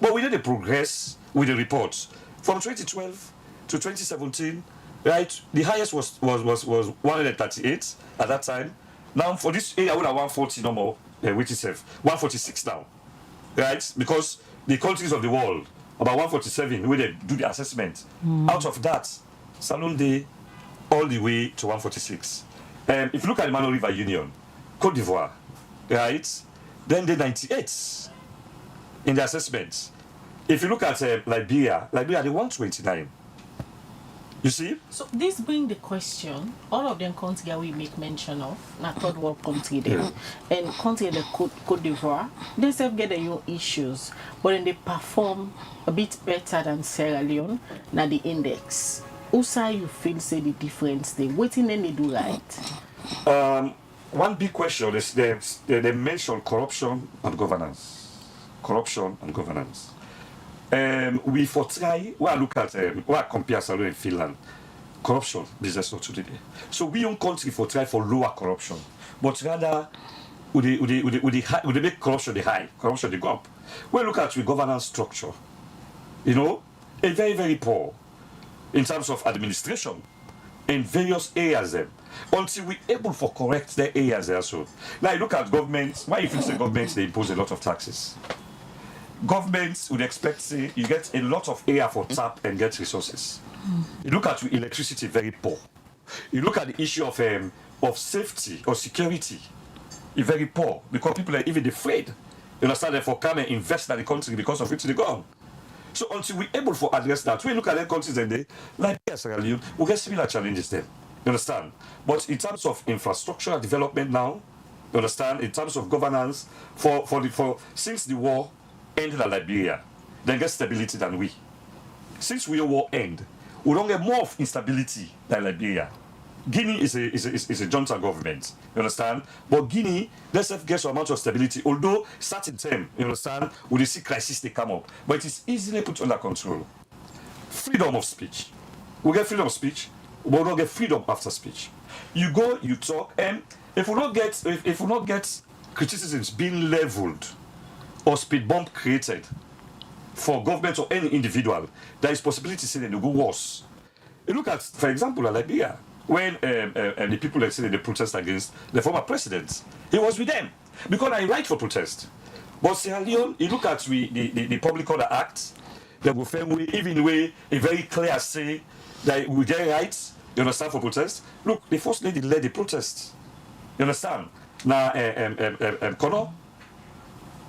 but we need the progress with the reports. From 2012 to 2017, right? The highest was 138 at that time. Now for this area, we have 140 no more, which is 146 now. Right? Because the countries of the world, about 147, where they do the assessment. Out of that, Salon Day, all the way to 146. If you look at the Mano River Union, Cote d'Ivoire, right? Then they 98 in the assessment. If you look at Liberia, they 129. You see? So this brings the question, all of them countries we make mention of, not third world country there, and country the Cote d'Ivoire, they self get their own issues, but then they perform a bit better than Sierra Leone, now the index. Who say you feel say the difference there? What in they do right? One big question is they mention corruption and governance. Corruption and governance. We for try, we look at, we compare Sierra Leone and Finland. Corruption, business not today. So we own country for try for lower corruption. But rather, would they make corruption the high, corruption the go up. We look at the governance structure. You know, a very, very poor in terms of administration in various areas them. Until we able for correct the areas there. So now you look at governments, why you think the governments they impose a lot of taxes? Governments would expect say you get a lot of area for tap and get resources. You look at electricity very poor. You look at the issue of safety or security, it's very poor because people are even afraid. You understand that for come and invest in the country because of which they go. So until we're able to address that, we look at the countries and they like Sierra Leone, we get similar challenges there. You understand? But in terms of infrastructural development now, you understand, in terms of governance, since the war ended in Liberia, they get stability than we. Since we war end, we don't get more of instability than Liberia. Guinea is a junta government, you understand? But Guinea, they get some amount of stability, although certain time, you understand, when you see crisis they come up. But it is easily put under control. Freedom of speech. We get freedom of speech, but we don't get freedom after speech. You go, you talk, and if we not get criticisms being leveled or speed bump created for government or any individual, there is possibility to say that they go worse. You look at, for example, Liberia, when the people that say they protest against the former president, he was with them because I right for protest. But Sierra Leone, you look at the Public Order Act, they will frame even way a very clear say that we get rights, you understand, for protest. Look, the first lady led the protest. You understand? Now, Connor.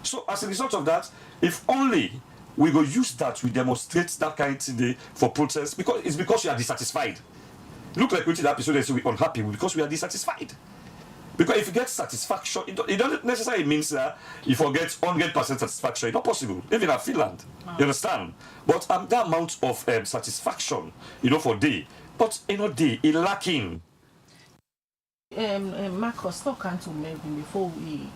So as a result of that, if only we go use that, we demonstrate that kind of thing for protest, because it's because we are dissatisfied. Look like which episode they say we're unhappy because we are dissatisfied. Because if you get satisfaction, it doesn't necessarily mean that you forget 100% satisfaction. It's not possible, even in Finland. You understand? But that amount of satisfaction, for day, but day, it lacking. Marcus, talk to Melvin before we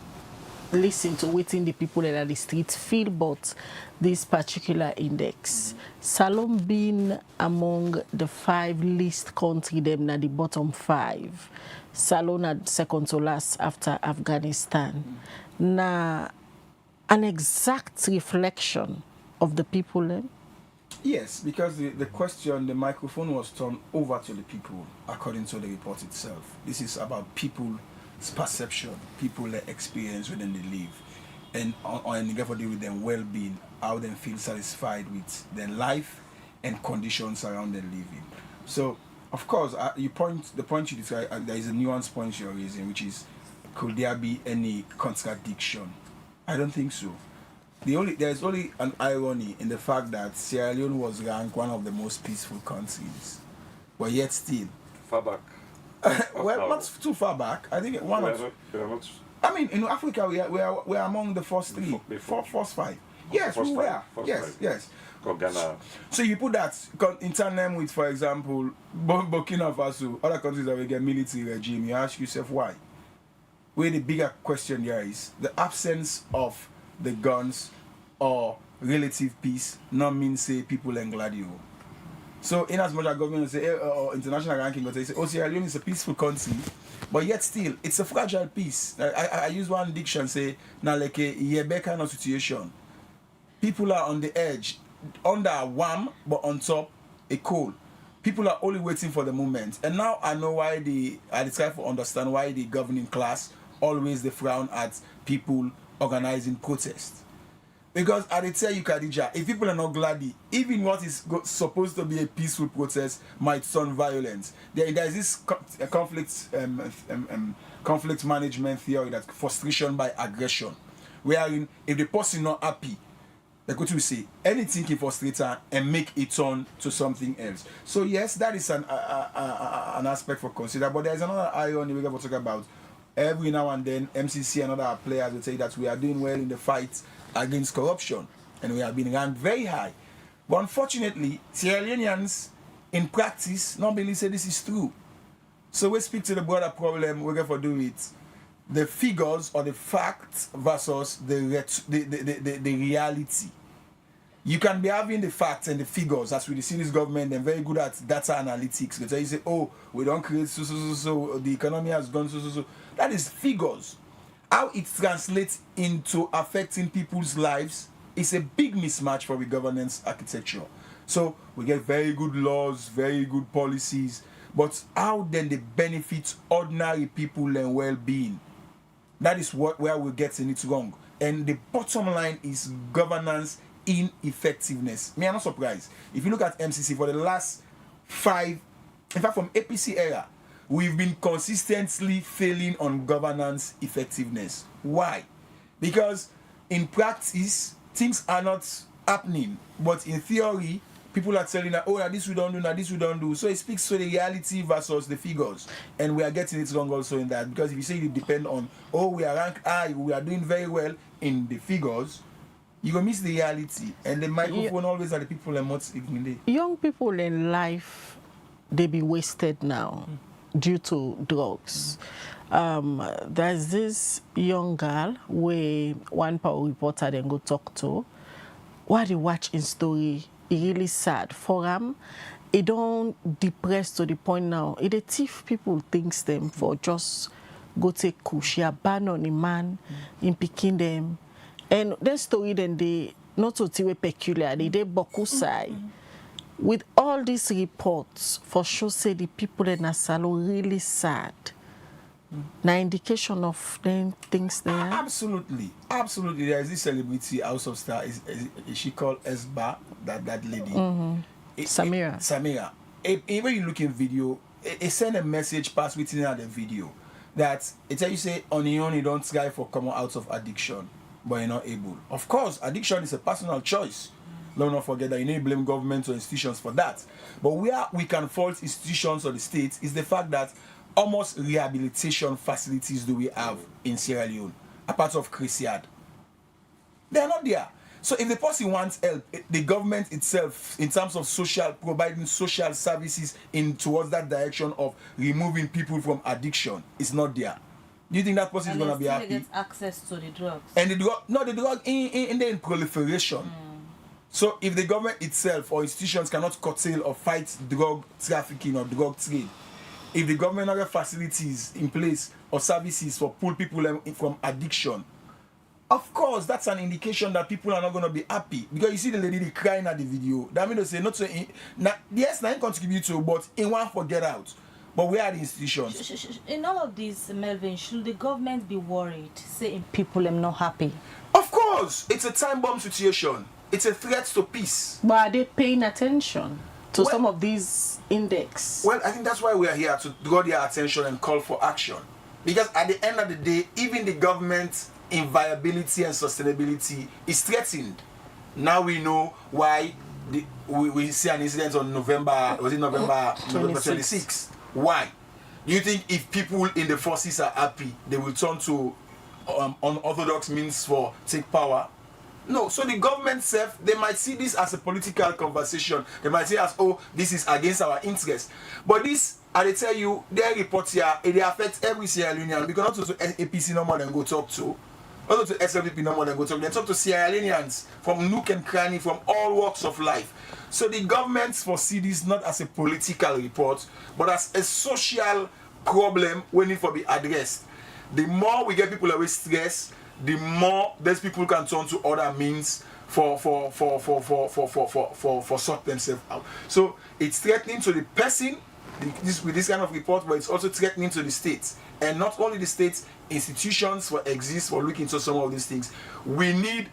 listen to what the people that are the streets feel about this particular index. Salon being among the 5 least country them at the bottom 5. Salon at second to last after Afghanistan. Now, an exact reflection of the people. Yes, because the question, the microphone was turned over to the people according to the report itself. This is about people's perception, people's experience when they live, and therefore deal with their well-being, how they feel satisfied with their life and conditions around them living. So Of course, the point you describe, there is a nuanced point you're raising, which is, could there be any contradiction? I don't think so. There's only an irony in the fact that Sierra Leone was ranked one of the most peaceful countries, but yet still. Far back. Well, not too far back. I think one of. I mean, in Africa, we are among the first three, first five. Yes, we were. Yes. Ghana. So you put that in tandem with, for example, Burkina Faso, other countries that will get military regime. You ask yourself why. Where the bigger question here is the absence of the guns or relative peace not mean say people in Gladio. So in as much as government will say or international ranking will say, oh, Sierra Leone is a peaceful country, but yet still it's a fragile peace. I use one diction say now like a yebe kind of situation. People are on the edge, under a warm, but on top a cold. People are only waiting for the moment. And now I know why I try to understand why the governing class always they frown at people organizing protests. Because I tell you, Khadija, if people are not glad, even what is supposed to be a peaceful protest might turn violent. There is this conflict management theory that frustration by aggression, wherein if the person not happy, like what you say, anything can frustrate her and make it turn to something else. So yes, that is an aspect for consider. But there is another irony we're going to talk about. Every now and then, MCC and other players will say that we are doing well in the fight against corruption, and we have been ranked very high. But unfortunately, Sierra Leoneans, in practice, not believe say this is true. So we speak to the broader problem. We're going to do it. The figures or the facts versus the reality. You can be having the facts and the figures, as we see this government, they're very good at data analytics. They tell you say, oh, we don't create so, the economy has gone so. That is figures. How it translates into affecting people's lives is a big mismatch for the governance architecture. So we get very good laws, very good policies, but how then they benefit ordinary people and well-being? That is where we're getting it wrong. And the bottom line is governance ineffectiveness. Me, I'm not surprised. If you look at MCC for the last 5, in fact from APC era, we've been consistently failing on governance effectiveness. Why? Because in practice, things are not happening. But in theory, people are telling that, oh, now this we don't do, now this we don't do. So it speaks to the reality versus the figures. And we are getting it wrong also in that. Because if you say you depend on, oh, we are ranked high, we are doing very well in the figures, you go miss the reality. And the microphone always are the people and what's ignored. Young people in life, they be wasted now due to drugs. There's this young girl where one power reporter then go talk to. While they watch in story, it really sad for them. It don't depress to the point now. It a thief people thinks them for just go take kush, abandon a man in picking them. And that story then they not so peculiar, they bokusai. With all these reports, for sure say the people in Asalo really sad. Now indication of them things there. Absolutely. There is this celebrity House of Star. Is she called Esba? That lady. Samira. When you look in video, it send a message past within the video that it tell you say on your own you don't try for come out of addiction, but you're not able. Of course, addiction is a personal choice. Let not forget that you need to blame government or institutions for that. But where we can fault institutions or the state is the fact that almost rehabilitation facilities do we have in Sierra Leone, apart of Chrisyard. They are not there. So if the person wants help, the government itself, in terms of providing social services towards that direction of removing people from addiction, is not there. Do you think that person is going to be happy? Get access to the drugs. And the drug in proliferation. So if the government itself or institutions cannot curtail or fight drug trafficking or drug trade, if the government has facilities in place or services for pull people from addiction, of course that's an indication that people are not going to be happy. Because you see the lady crying at the video. That means they say not so. Yes, I contribute to, but in one for get out. But where are the institutions? In all of this, Melvin, should the government be worried, saying people are not happy? Of course, it's a time bomb situation. It's a threat to peace. But are they paying attention? to some of these index? Well, I think that's why we are here, to draw their attention and call for action. Because at the end of the day, even the government's viability and sustainability is threatened. Now we know why we see an incident on November 26th. Why? Do you think if people in the forces are happy, they will turn to unorthodox means for take power? No. So the government self, they might see this as a political conversation. They might say as, oh, this is against our interest. But this, I tell you, their report here, it affects every Sierra Leonean. Because not to APC no more than go talk to. Not to SLPP no more than go talk. They talk to Sierra Leoneans from nook and cranny, from all walks of life. So the government foresee this not as a political report, but as a social problem waiting for be addressed. The more we get people away stressed, the more these people can turn to other means for sort themselves out. So it's threatening to the person with this kind of report, but it's also threatening to the states. And not only the states, institutions for exist for looking into some of these things. We need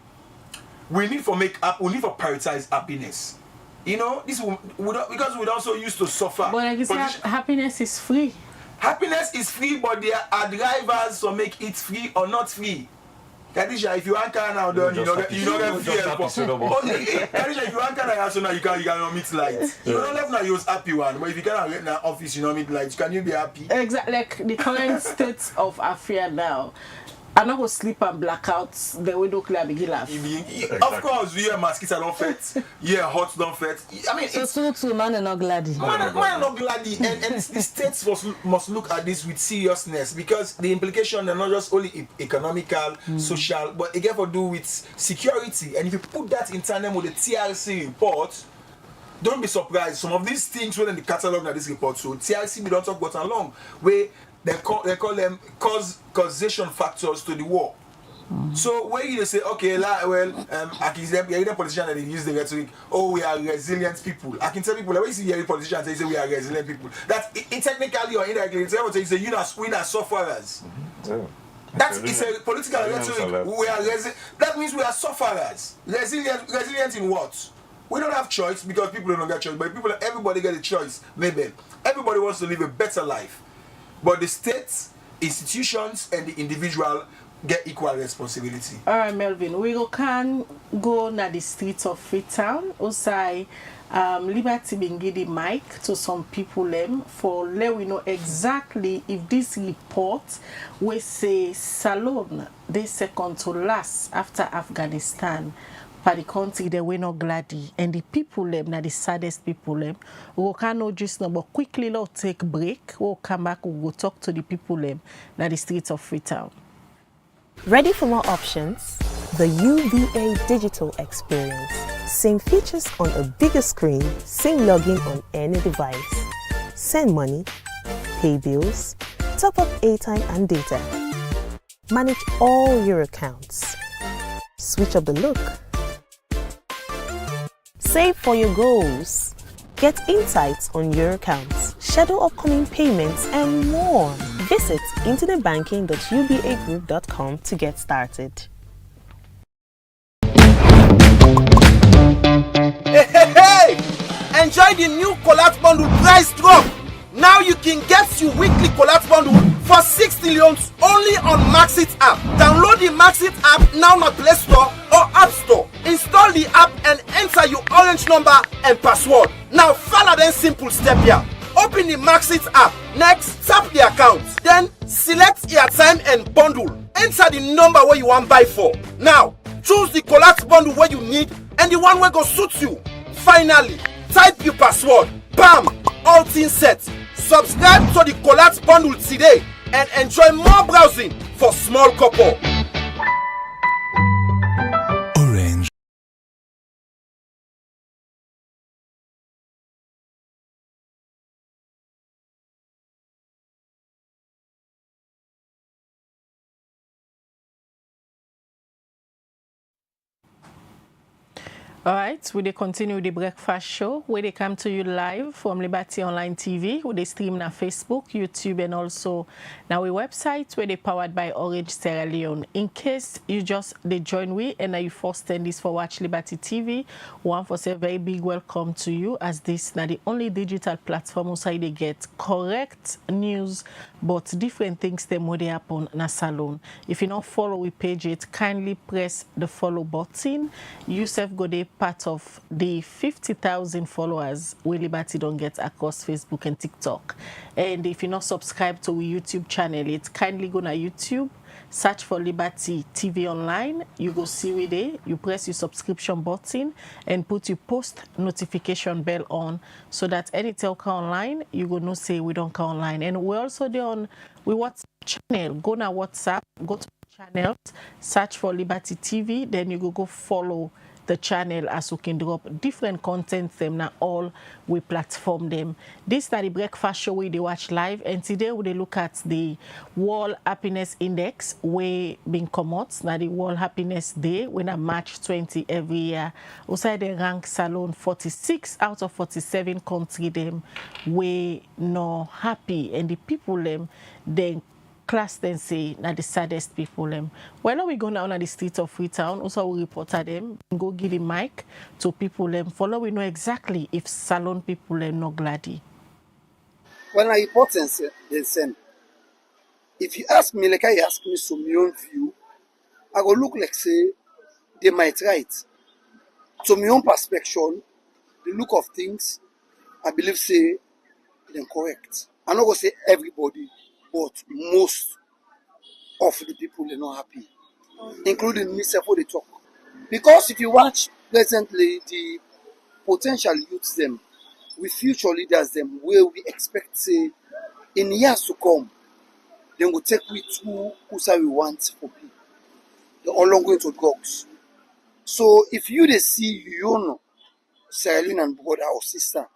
for prioritize happiness. You know, because we're also used to suffer. But like you said, happiness is free. Happiness is free, but there are drivers to make it free or not free. Kadisha, if you want car now, then you don't get fuel. Kadisha, if you want car now, so now you cannot meet light. You don't left now use happy one, but if you cannot get now office, you don't meet light. Can you be happy? Exactly, like the current state of affair now. I'm not going to sleep and blackouts. The window clear begin laugh. Of course, we hear mosquitoes don't fit. Yeah, hot don't fit. I mean, so man are not glady. Man are not glady, and the states must look at this with seriousness, because the implications are not just only economical, social, but again for do with security. And if you put that in tandem with the TRC report, don't be surprised. Some of these things were in the catalog of this report. So TRC we don't talk about along where they call them causation factors to the war. So where you say, okay, I can say the politicians that they use the rhetoric, oh, we are resilient people. I can tell people, when you see the politicians, they say we are resilient people. That technically or indirectly, they say we are sufferers. It's a political rhetoric. That means we are sufferers. Resilient in what? We don't have choice because people don't get choice, but everybody get a choice. Maybe everybody wants to live a better life. But the states, institutions, and the individual get equal responsibility. All right, Melvin, we can go na the streets of Freetown. Osai, Liberty been give the mic to some people for let we know exactly if this report we say Salone they second to last after Afghanistan. For the country, they were not glady, and the people na the saddest people we can not just know, but quickly let's take break. We'll come back. We'll go talk to the people na the streets of Freetown. Ready for more options? The UVA digital experience. Same features on a bigger screen. Same login on any device. Send money, pay bills, top up airtime and data. Manage all your accounts. Switch up the look. Save for your goals. Get insights on your accounts, schedule upcoming payments, and more. Visit internetbanking.ubagroup.com to get started. Hey! Enjoy the new collapse bundle price drop. Now you can get your weekly collapse bundle for 6 millions only on Maxit app. Download the Maxit app now on Play Store or App Store. Install the app and enter your orange number and password. Now follow the simple step here. Open the Maxit app. Next, tap the account. Then select airtime and bundle. Enter the number where you want buy for. Now choose the collapse bundle where you need and the one where go suit you. Finally, type your password. Bam! All things set. Subscribe to the collapse bundle today and enjoy more browsing for small couple. Orange. All right, we dey continue with the breakfast show where they come to you live from Liberty Online TV. We they stream na Facebook, YouTube, and also now our website where they powered by Orange Sierra Leone. In case you just they join we and you first stand this for Watch Liberty TV, one for say very big welcome to you as this now the only digital platform outside they get correct news but different things them where they happen na salon. If you not follow we page it, kindly press the follow button. Yourself go there part of the 50,000 followers we Liberty don't get across Facebook and TikTok. And if you're not subscribed to our YouTube channel, it kindly go na YouTube, search for Liberty TV Online. You go see we there, you press your subscription button and put your post notification bell on so that anytime come online, you go know say we don't come online. And we also there on we WhatsApp channel. Go na WhatsApp, go to channels, search for Liberty TV, then you go follow the channel as we can drop different content them now all we platform them. This is the breakfast show we they watch live and today we they look at the World Happiness Index we being come out now the World Happiness Day when a March 20 every year. Also they rank Salon 46 out of 47 country them we no happy and the people them then class then say na the saddest people them. When we go down on the streets of Freetown, also we reporter them, go give the mic to people them, follow we know exactly if salon people them no gladdy. When I report and send, if you ask me like I ask me some my own view, I go look like say they might right. To my own perspective, the look of things, I believe say them correct. I'm not gonna say everybody, but most of the people are not happy, including myself who they talk. Because if you watch presently the potential youths them, with future leaders them, where we expect say in years to come, then will take we to who say we want for people. They're all going to drugs. So if you they see you know Sierra Leonean brother or sister,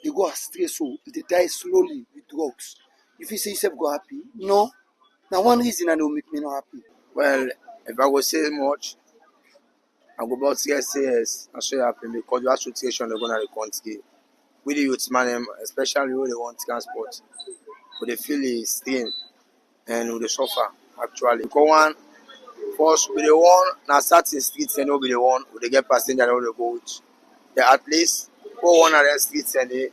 they go astray, so they die slowly with drugs. If you say yourself go happy, no. Now one reason I don't make me not happy. Well, if I go say much, I go about yes, I'm sure happy because the situation they're going to the country. With the youth man, especially when they want transport, but they feel the strain and they suffer actually. Because one, first, with the one, now certain streets and nobody one, they get passenger and they go with. They at least go one of the streets and they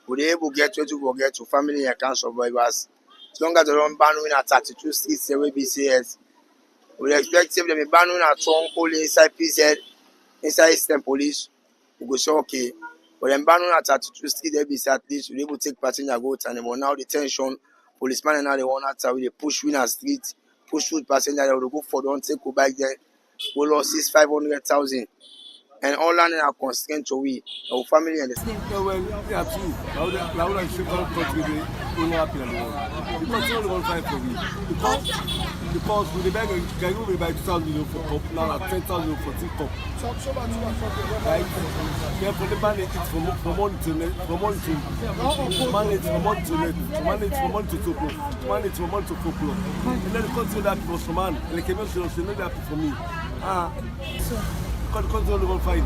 would able to get to get to family and can survivors. As long as they don't ban at 32 streets, they will be CS. We expect them to be banned at some only inside PZ, inside Eastern Police. We go say okay. But then ban at 32 streets, they be at least we able to take passenger go to them. Now the tension, policemen and now they want to they push winner street, push food passenger, they will go for don't take go back there. We lost 500,000. And all land are constrained to we, our family and the state. Well, yeah, true. Now I should not contribute Unhappiest. Because it's only 1 5 for me. Because with the bag, can you buy 2,000 for cup, now at 10,000 for tea cup. Right? Yeah, for the manage it from month to net, from month to manage from month to net, to manage from month to 2 o'clock, to manage from month to 4 o'clock. And then the control that was for man, and the commercial was not happy for me. Because the control fine.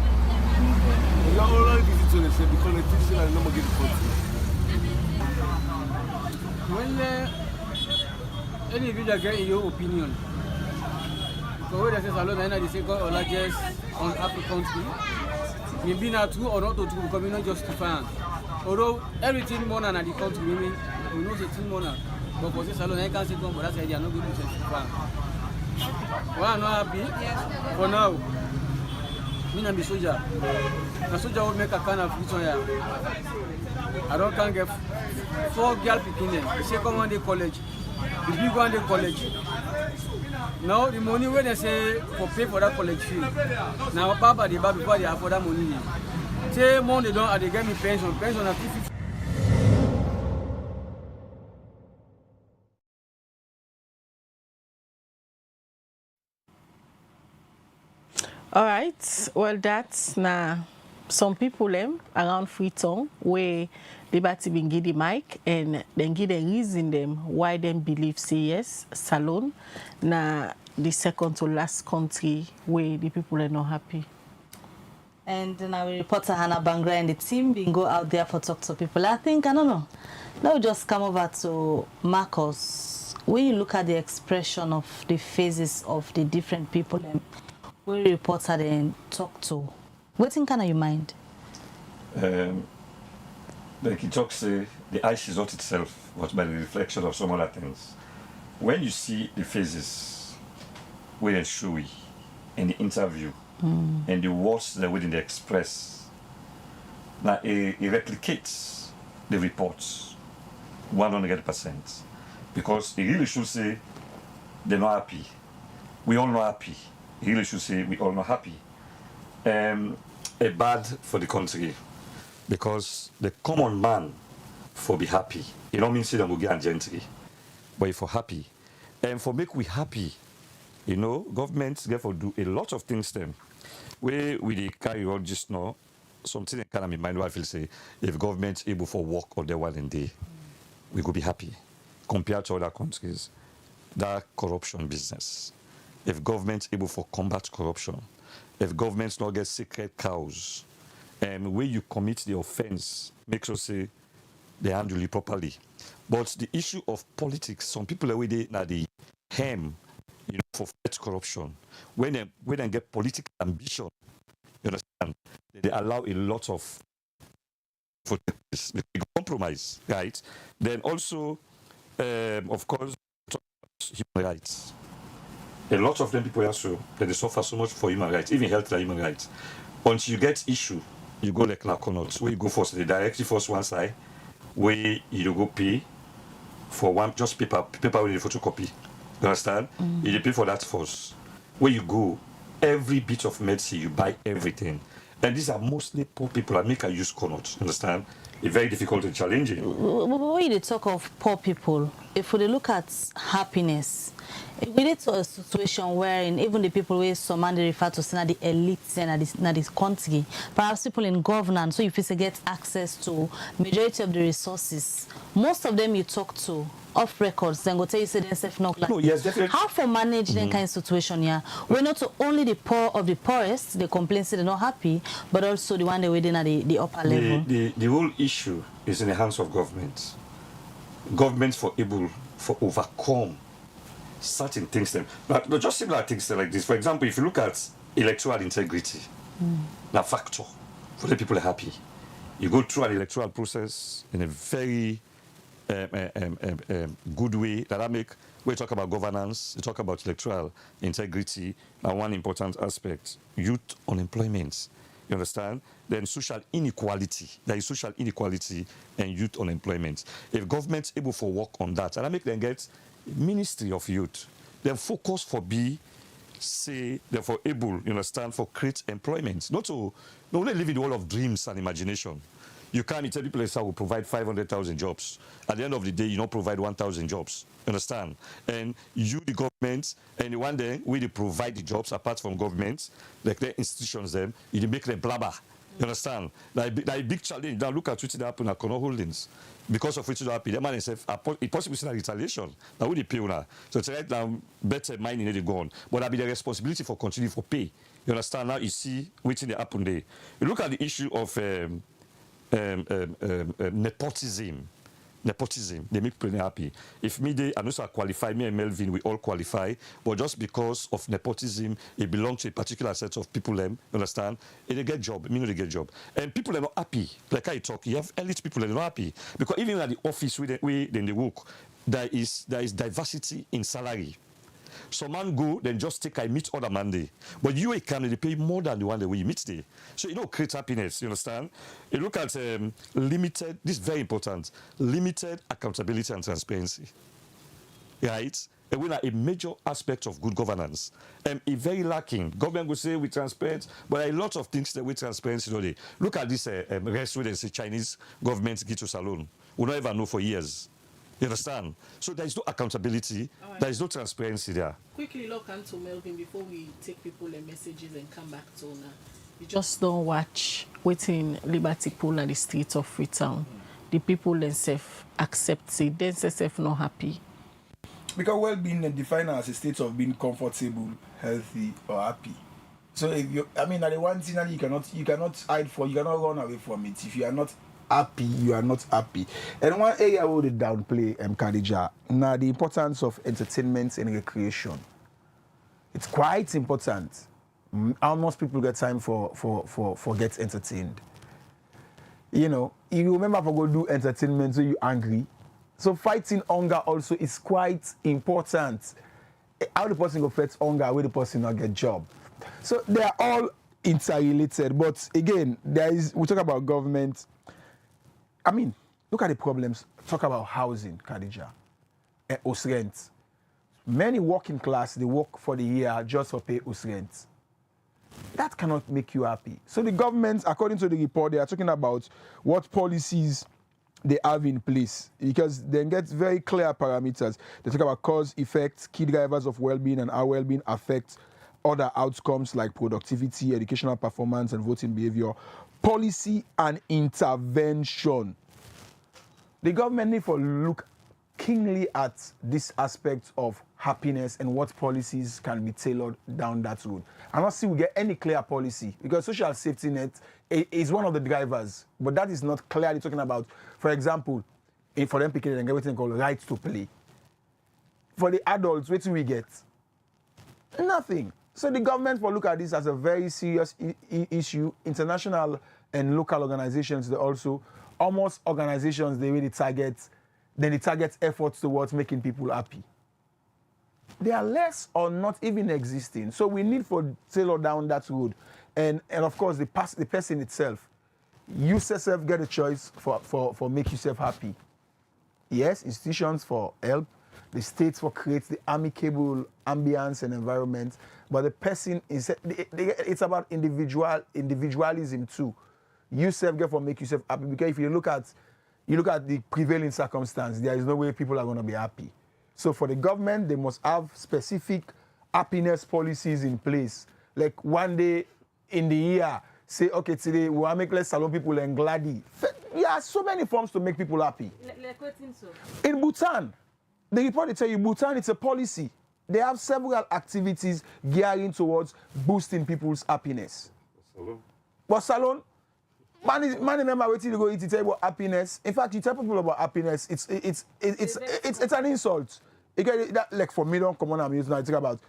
You are already visit to the because the teacher and no more get the control. When any video get in your opinion, because when they say Salon and they say God largest on African country, maybe not true or not true because we not justify. Although everything more than the country, we know the thing more than. But for this Salon, I can't say God, but that's why they are not going to justify. Well, I'm not happy for now. Me and the soldier. The soldier will make a kind of future here. I don't can get 4 girls picking them. The second one they college. The big one they college. Now the money where they say for pay for that college fee. Now Papa they buy before they afford that money. Say money they don't they get me pension. Pension at 250. All right, well, that's now some people around Freetown where Liberty been give the mic and then give the reason them why them believe say yes, Salon, na the second to last country where the people are not happy. And then our reporter Hannah Bangura and the team been go out there for talk to people. I don't know. Now we just come over to Marcus. When you look at the expression of the faces of the different people we reporter then talk to, what in kind of your mind? Like he talks, the ice is not itself, but by the reflection of some other things. When you see the faces, where they're showy, in the interview, and the words that within the express, now it replicates the reports 100%, because it really should say they're not happy. We all not happy. It really should say we all not happy. A bad for the country, because the common man for be happy. It don't mean say them will get gentry, but if for happy, and for make we happy, you know, governments therefore do a lot of things them. We they carry on just now, something that kind of in mind what I feel say, if government's able for work on their while and day, we could be happy compared to other countries. That corruption business. If government's able for combat corruption, if governments not get secret cows, and where you commit the offense, make sure say they handle it properly. But the issue of politics, some people are with the hem, you know, for fight corruption. When they get political ambition, you understand, they allow a lot of for compromise, right? Then also, of course, human rights. A lot of them people also that they suffer so much for human rights, even health and human rights. Once you get issue, you go like Nakonot, where you go first, they directly first one side, where you go pay for one just paper with a photocopy. You understand? You pay for that first. Where you go, every bit of medicine, you buy everything. And these are mostly poor people that make a use cannot. Understand? It's very difficult and challenging. When you talk of poor people, if we look at happiness, we need to a situation wherein even the people where some man they refer to say the elites and this country, perhaps people in governance, so if you get access to majority of the resources, most of them you talk to off records, then go tell you say themselves not like. No, yes, definitely. How for manage that kind of situation here? We're not only the poor of the poorest, they complain say they're not happy, but also the one they within at the upper level. The whole issue is in the hands of governments. Governments for able for overcome certain things them. But just similar things like this. For example, if you look at electoral integrity, now factor for the people are happy. You go through an electoral process in a very good way that I make. We talk about governance, we talk about electoral integrity, and one important aspect, youth unemployment. You understand? Then social inequality. There is social inequality and youth unemployment. If government's able for work on that, and I make them get Ministry of Youth, then focus for be, say, therefore able, you understand, for create employment. Not only live in the world of dreams and imagination. You can't tell people that will provide 500,000 jobs. At the end of the day, you don't provide 1,000 jobs. You understand? And you, the government, and one day, we provide the jobs apart from governments, like the institutions, them, you make them blabber. You understand? Like a big challenge. Now look at what happened at Kono Holdings. Because of which it happened, the man himself, it possibly is a retaliation. Now we pay now. So it's right now better mining they go on. But that'll be the responsibility for continuing for pay. You understand? Now you see which they happen there. You look at the issue of nepotism. Nepotism, they make people happy. If me, I know I qualify, me and Melvin, we all qualify, but just because of nepotism, it belongs to a particular set of people, you understand? And they get job, me know they get job. And people are not happy. Like I talk, you have elite people that are not happy. Because even at the office where they work, there is diversity in salary. Some man go, then just take I meet other man day. But you can they pay more than the one that we meet day. So you know create happiness, you understand? You look at limited, this is very important, limited accountability and transparency. Right? And we are a major aspect of good governance. And it's very lacking. Government will say we transparent, but there are a lot of things that we transparency today. Look at this restaurant and say Chinese government get to salon. We don't ever know for years. You understand? So there is no accountability, right. There is no transparency there. Quickly look into Melvin before we take people and messages and come back to now. You just don't watch waiting Liberty Pool at the streets of Freetown. The people themselves accept it, they themselves not happy. Because well-being is defined as a state of being comfortable, healthy, or happy. So if you, I mean, the one thing that you cannot hide for, you cannot run away from it. If you are not happy, you are not happy. And one area I would downplay, Khadija, now the importance of entertainment and recreation. It's quite important. Almost people get time for get entertained. You know, you remember for go do entertainment, so you angry. So fighting hunger also is quite important. How the person go fight hunger, where the person not get job. So they are all interrelated. But again, we talk about government. I mean, look at the problems. Talk about housing, Khadija, house rent. Many working class, they work for the year just for pay house rent. That cannot make you happy. So the government, according to the report, they are talking about what policies they have in place, because they get very clear parameters. They talk about cause, effects, key drivers of well-being, and how well-being affects other outcomes like productivity, educational performance, and voting behavior, policy and intervention. The government need to look keenly at this aspect of happiness and what policies can be tailored down that road. And not see we get any clear policy, because social safety net is one of the drivers, but that is not clearly talking about, for example, for them picking and everything called right to play. For the adults, what do we get? Nothing. So the government will look at this as a very serious issue. International and local organizations, they also, almost organizations, they really target efforts towards making people happy. They are less or not even existing. So we need to tailor down that road. And of course, the person itself, you yourself get a choice for make yourself happy. Yes, institutions for help, the states for create the amicable ambience and environment, but the person is, it's about individualism too. You yourself get for make yourself happy, because if you look at the prevailing circumstance, there is no way people are going to be happy. So for the government, they must have specific happiness policies in place. Like one day in the year, say, okay, today we want to make less salon people and gladi. There are so many forms to make people happy. In Bhutan, the report they tell you, Bhutan, it's a policy. They have several activities gearing towards boosting people's happiness. But salon, man remember waiting to go eat, tell you about happiness. In fact, you tell people about happiness, it's an insult. You get that, like for me, don't come on, I'm using. I think about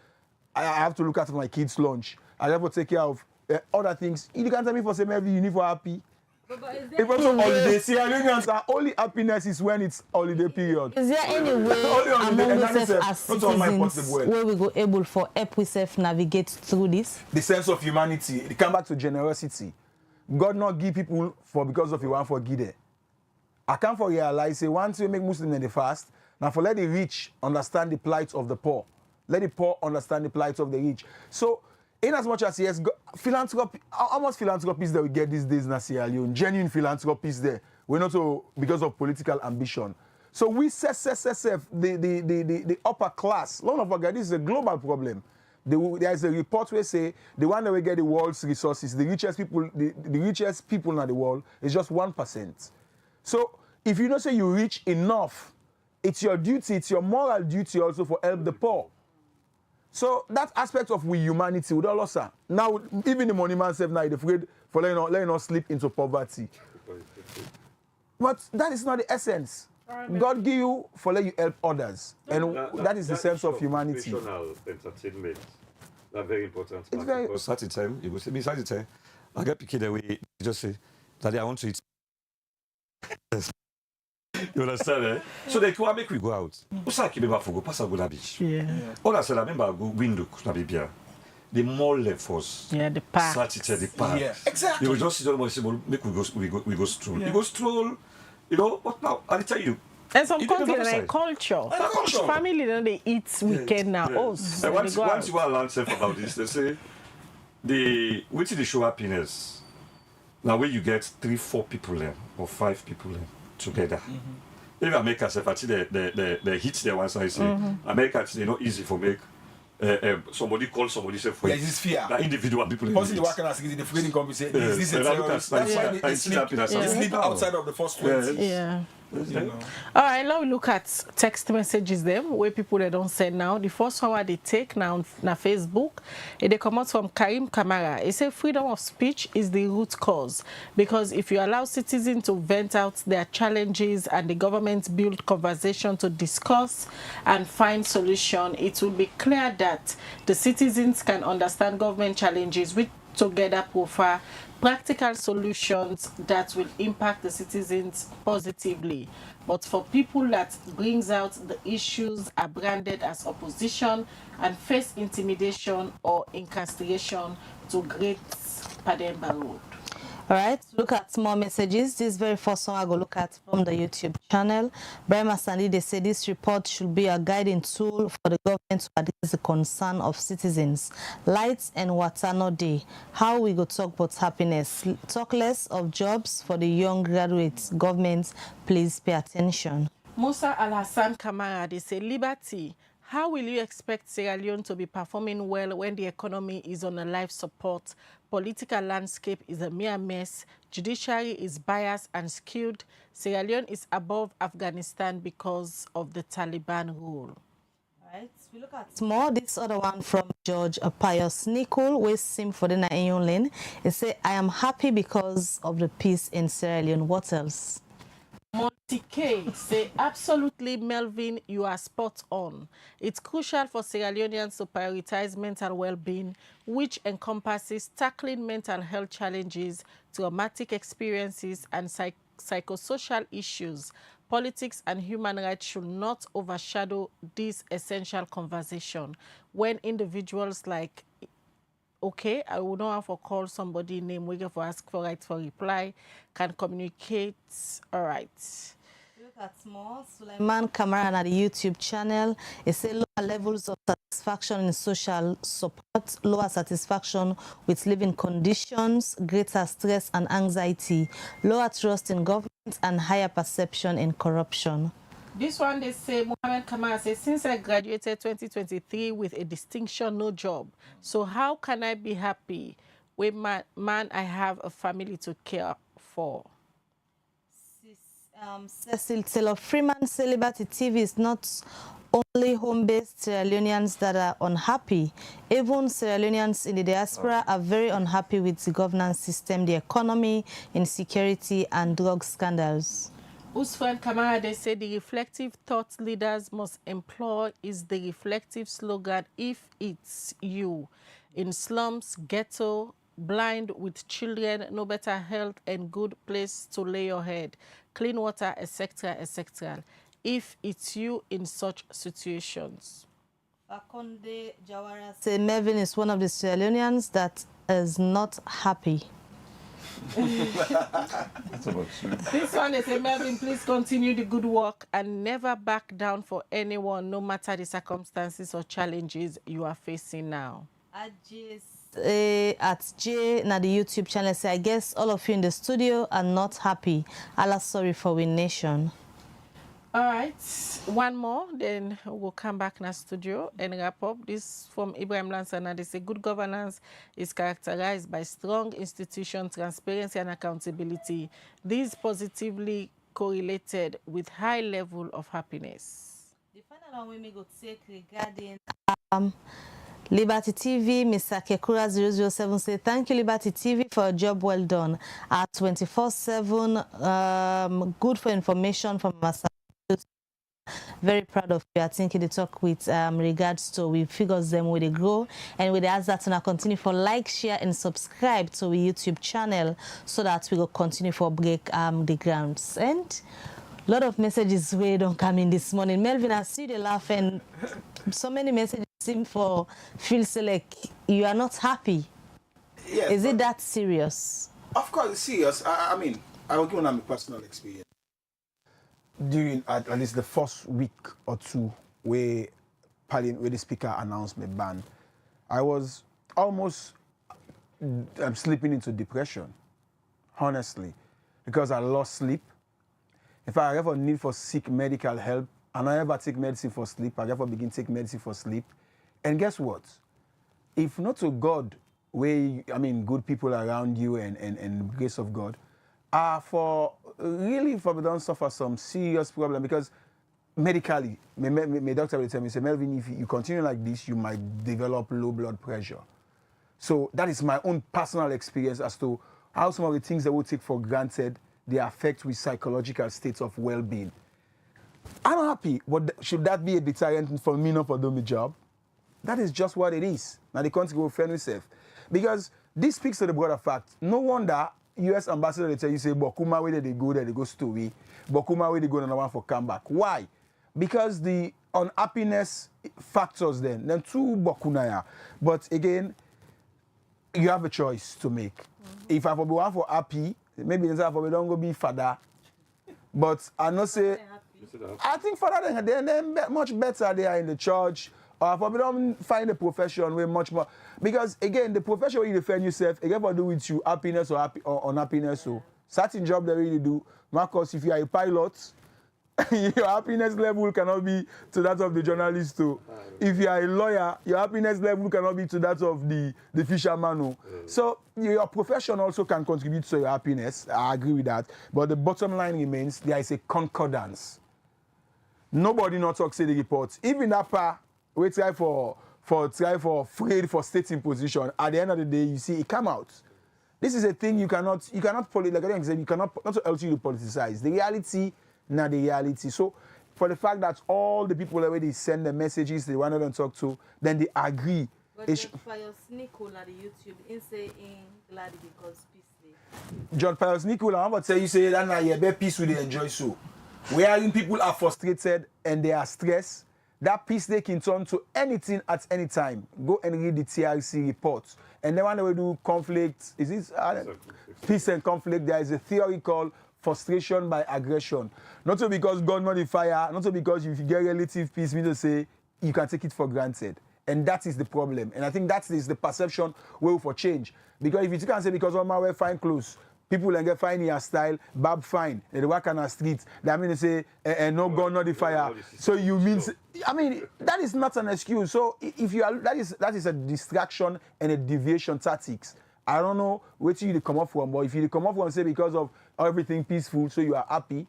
I have to look after my kids' lunch. I have to take care of other things. You can't tell me for say maybe you need for happy. If also holiday, Sierra Leoneans are only happiness is when it's holiday period. Is there any way among us as citizens where we go able for help we self navigate through this? The sense of humanity. It come back to generosity. God not give people for because of you want for give it. I can't for realize say once you make Muslim in the fast, now for let the rich understand the plight of the poor. Let the poor understand the plight of the rich. So in as much as yes, philanthropy, how much philanthropies that we get these days in Sierra Leone, genuine philanthropies there. We're not so because of political ambition. So we the upper class. None of our guys, this is a global problem. There is a report where say the one that will get the world's resources, the richest people in the world is just 1%. So if you don't say you're rich enough, it's your duty, it's your moral duty also for help the poor. So that aspect of we humanity would all also. Now even the money man self now is afraid for letting us slip into poverty. But that is not the essence. God give you for let you help others, and that is the sense of humanity. Entertainment, that's very important. It's very. Beside the time, you go say, beside the time, I get picked away. You just say, Daddy, I want to eat. You understand, eh? So they want make we go out. What's that? Keep for go pass a good beach. Yeah. All I said, I remember go window na bibia. The mall levels. Yeah, the park. Saturday, the park. Yeah, exactly. You will just sit down and say, well, make we go stroll. Yeah. You go stroll. You know, but now, I'll tell you. And some countries like culture. Family, they eat weekend now. Oh, once you are learn self about this, they say, which is the show happiness. Now, where you get 3-4 people there, or 5 people there together. Mm-hmm. If America, the hits there once I say, America, it's not easy for make. Somebody call somebody say for this fear. The individual people. Possibly working as the freedom conversation. This is a terrorist. That's why they sleep outside of the first 20. Yeah. All right, now we look at text messages them where people they don't send now. The first one they take now na Facebook, they come out from Karim Kamara. He say freedom of speech is the root cause because if you allow citizens to vent out their challenges and the government build conversation to discuss and find solution, it will be clear that the citizens can understand government challenges which together profile practical solutions that will impact the citizens positively. But for people that brings out the issues are branded as opposition and face intimidation or incarceration to Great Pademba Road. All right, look at more messages. This very first one I go look at from the YouTube channel. Brahma Sandy, they say this report should be a guiding tool for the government to address the concern of citizens. Lights and water no day. How we go talk about happiness? Talk less of jobs for the young graduates. Government, please pay attention. Musa Al-Hassan Kamara, they say liberty. How will you expect Sierra Leone to be performing well when the economy is on a life support? Political landscape is a mere mess. Judiciary is biased and skewed. Sierra Leone is above Afghanistan because of the Taliban rule. Right, we look at more. This other one from George Pius Nicole, we sim for the Nayon Lane. It say, I am happy because of the peace in Sierra Leone. What else? Monty K say, absolutely, Melvin, you are spot on. It's crucial for Sierra Leoneans to prioritize mental well-being, which encompasses tackling mental health challenges, traumatic experiences, and psychosocial issues. Politics and human rights should not overshadow this essential conversation. When individuals like okay, I would not have to call somebody name, we for ask for right for reply, can communicate, all right. Look at more. Suleiman Kamara on the YouTube channel. It says lower levels of satisfaction in social support, lower satisfaction with living conditions, greater stress and anxiety, lower trust in government, and higher perception in corruption. This one, they say, Mohammed Kamara says, since I graduated 2023 with a distinction, no job. So how can I be happy with man I have a family to care for? Cecil Taylor Freeman, Celibacy TV is not only home-based Sierra Leoneans that are unhappy. Even Sierra Leoneans in the diaspora are very unhappy with the governance system, the economy, insecurity, and drug scandals. Usman Kamara, they say the reflective thought leaders must employ is the reflective slogan, if it's you. In slums, ghetto, blind with children, no better health and good place to lay your head, clean water, etc., etc. If it's you in such situations. Fakonde Jawara say Melvin is one of the Sierra Leoneans that is not happy. This one, they say, Melvin, please continue the good work and never back down for anyone, no matter the circumstances or challenges you are facing now. At J na the YouTube channel say, I guess all of you in the studio are not happy. Allah sorry for we nation. All right, one more, then we'll come back in the studio and wrap up. This from Ibrahim Lansana. They say good governance is characterized by strong institution, transparency, and accountability. These positively correlated with high level of happiness. The final one we go take regarding Liberty TV, Mr. Kekura 007 say, thank you, Liberty TV, for a job well done. At 24/7, good for information from Master. Very proud of you. I think they talk with regards to we figures them where they grow, and we ask that to continue for like, share, and subscribe to our YouTube channel so that we will continue for break the grounds. And a lot of messages we don't come in this morning. Melvin, I see the laugh and so many messages seem for feels like you are not happy. Yes, is it that serious? Of course, it's serious. I mean, I will give you my personal experience. During at least the first week or two where the speaker announced me ban, I was almost slipping into depression, honestly, because I lost sleep. If I ever need for seek medical help, and I ever take medicine for sleep, I ever begin to take medicine for sleep. And guess what? If not to God, good people around you and grace of God, For really, for me, don't suffer some serious problem because medically, my doctor will tell me, say, Melvin, if you continue like this, you might develop low blood pressure. So that is my own personal experience as to how some of the things that we take for granted, they affect with psychological states of well-being. I'm happy, but should that be a deterrent for me not for doing my job? That is just what it is. Now the country will fend itself. Because this speaks to the broader fact. No wonder US ambassador they tell you say, Bokuma where they go story. Bokuma where they go another one for comeback. Why? Because the unhappiness factors then two Bokunaya. But again, you have a choice to make. If I for be one for happy, maybe I for don't go be father. But I not say I think father they're much better there in the church. Or for me don't find a profession where much more because again the profession where you defend yourself, it got to do with you happiness or unhappiness. So certain job they really do. Marcus, if you are a pilot, your happiness level cannot be to that of the journalist too. If you are a lawyer, your happiness level cannot be to that of the fisherman. So your profession also can contribute to your happiness. I agree with that. But the bottom line remains there is a concordance. Nobody not talks in the report. Even that part, we try for afraid for stating position. At the end of the day, you see it come out. This is a thing you cannot like I said, you cannot not to help you to politicize. The reality, not the reality. So for the fact that all the people already send the messages they want to talk to, then they agree. But John Pius Nicole at the YouTube in saying glad because peace day. John Pius Nicole, I'm about to tell you say that now you peace will they enjoy so. Wherein people are frustrated and they are stressed. That peace they can turn to anything at any time. Go and read the TRC reports. And then when they do conflict, is this peace and conflict? There is a theory called frustration by aggression. Not so because God not the fire, not so because if you get relative peace, mean to say you can take it for granted. And that is the problem. And I think that is the perception way for change. Because if you can say because all my wear fine clothes, people can get fine in your style, bab fine, and they work on the streets. That mean they say, no God, not the fire. So you mean, I mean, that is not an excuse. So if you are, that is a distraction and a deviation tactics. I don't know where you come up from, but if you come up from say because of everything peaceful, so you are happy.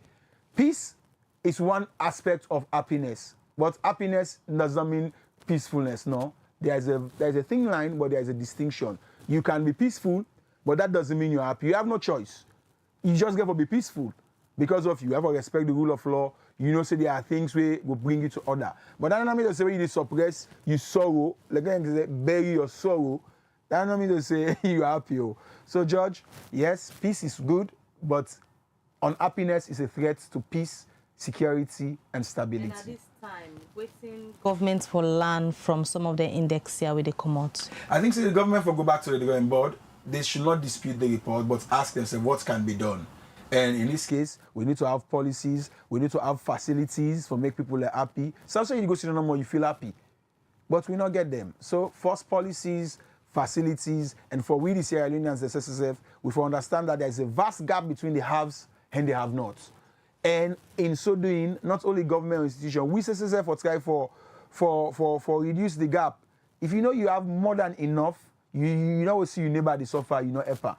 Peace is one aspect of happiness, but happiness does not mean peacefulness. No, there's a thin line, but there is a distinction. You can be peaceful, but that doesn't mean you're happy. You have no choice. You just get to be peaceful because of you have to respect the rule of law. You know, say there are things where will bring you to order. But that doesn't mean to say when you suppress your sorrow, like I say, bury your sorrow. That doesn't mean to say you're happy. So, George, yes, peace is good, but unhappiness is a threat to peace, security, and stability. And at this time, waiting government for land from some of the index here where they come out. I think the government will go back to the drawing board. They should not dispute the report, but ask themselves what can be done. And in this case, we need to have policies, we need to have facilities for make people happy. Sometimes you go to the number, you feel happy, but we not get them. So first policies, facilities, and for we the Sierra Leoneans, the SSSF, we understand that there is a vast gap between the haves and the have-nots. And in so doing, not only government or institution, we SSSF will try for reduce the gap. If you know you have more than enough, you know see your neighbor the suffer, you know EPA.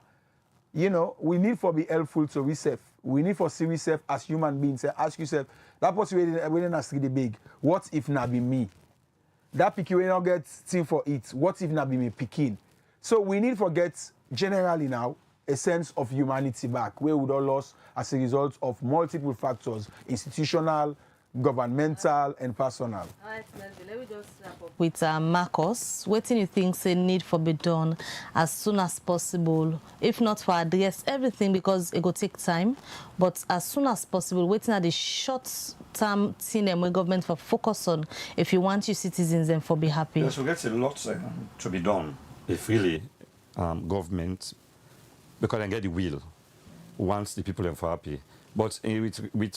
You know, we need for be helpful to ourselves. We need for see ourselves as human beings. Ask yourself, that person waiting us really big. What if not be me? That picky will not get thing for it. What if not be me picking? So we need to get generally now a sense of humanity back, where we would all lost as a result of multiple factors, institutional, governmental, and personal. All right, Melvin, let me just wrap up with Marcus. What do you think say need for be done as soon as possible? If not for address everything because it will take time, but as soon as possible, waiting at the short-term thing where government for focus on if you want your citizens and for be happy. Yes, so that's a lot to be done if really government, because they get the will, once the people are for happy. But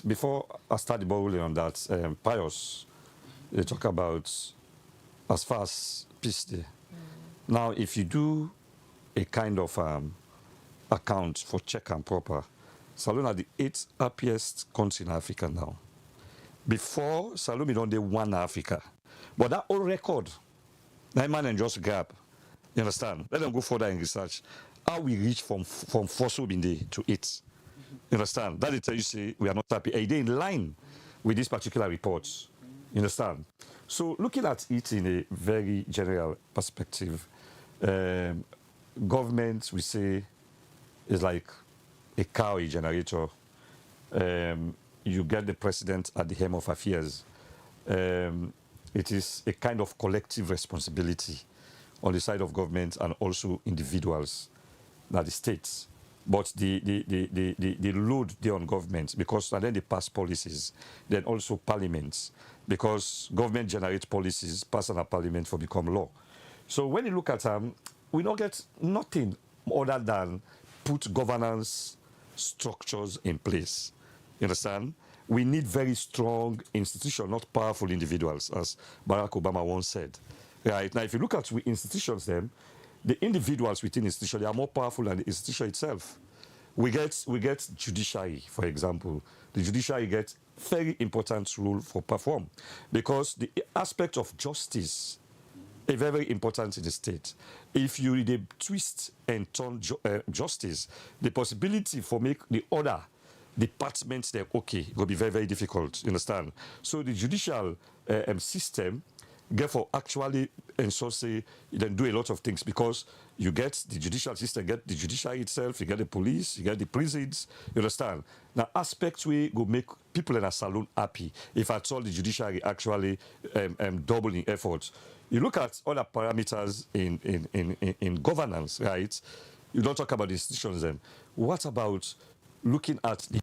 before I start the ball on that, Pius, they talk about as far as peace day. Now, if you do a kind of account for check and proper, Salone are the 8th happiest country in Africa now. Before, Salome don't do one Africa. But that old record, that man and just gap. You understand? Let them go further in research. How we reach from Fosso Binde to 8. You understand? That is how you say we are not happy. Are they in line with these particular reports? You understand? So looking at it in a very general perspective, government, we say, is like a cow, a generator. You get the president at the helm of affairs. It is a kind of collective responsibility on the side of government and also individuals, not the states. But the load there on government, because and then they pass policies, then also parliaments, because government generates policies, pass on a parliament for become law. So when you look at we don't get nothing other than put governance structures in place. You understand? We need very strong institutions, not powerful individuals, as Barack Obama once said. Right now, if you look at institutions, then the individuals within institution, they are more powerful than the institution itself. We get judiciary, for example. The judiciary gets very important role for perform, because the aspect of justice is very, very important in the state. If you they twist and turn justice, the possibility for make the other departments they're okay will be very, very difficult. You understand? So the judicial system, therefore, actually ensure say you then do a lot of things, because you get the judicial system, get the judiciary itself, you get the police, you get the prisons. You understand? Now, aspects we go make people in a salon happy if at all the judiciary actually double in efforts. You look at other parameters in governance, right? You don't talk about the institutions then. What about looking at the,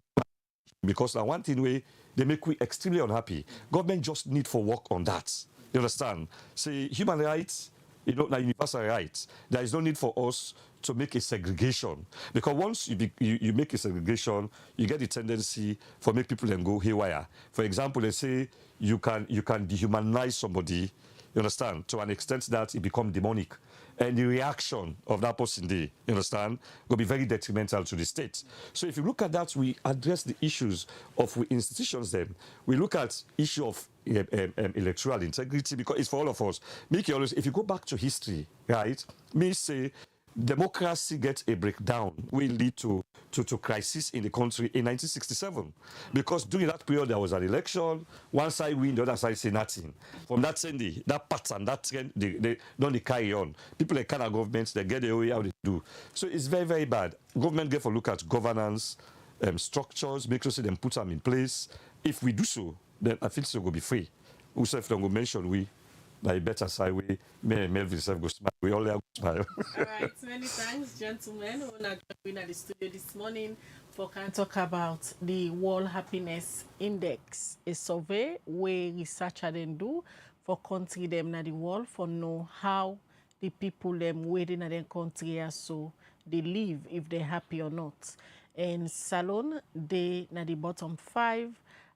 because now one thing way they make we extremely unhappy. Government just need for work on that. You understand? Say human rights, you know, like universal rights. There is no need for us to make a segregation, because once you make a segregation, you get the tendency for make people then go haywire. For example, they say you can dehumanize somebody. You understand? To an extent that it becomes demonic. And the reaction of that person there, you understand, will be very detrimental to the state. So if you look at that, we address the issues of institutions then. We look at issue of electoral integrity, because it's for all of us. If you go back to history, right, me say democracy gets a breakdown will lead to crisis in the country in 1967, because during that period there was an election, one side win, the other side say nothing. From that Sunday, that pattern, that trend, they don't carry on. People like kind of governments, they get the way how they do. So it's very, very bad. Government get for look at governance structures, make sure they put them in place. If we do so, then I feel so will be free. Who said don't go mention we. Like better side way, me and Melvin go smile. We all have smile. All right, many thanks, gentlemen. We're not joining at the studio this morning for can talk about the World Happiness Index, a survey where researchers then do for country them na the world for know how the people them waiting in their country are so they live, if they're happy or not. And Salon they na the bottom 5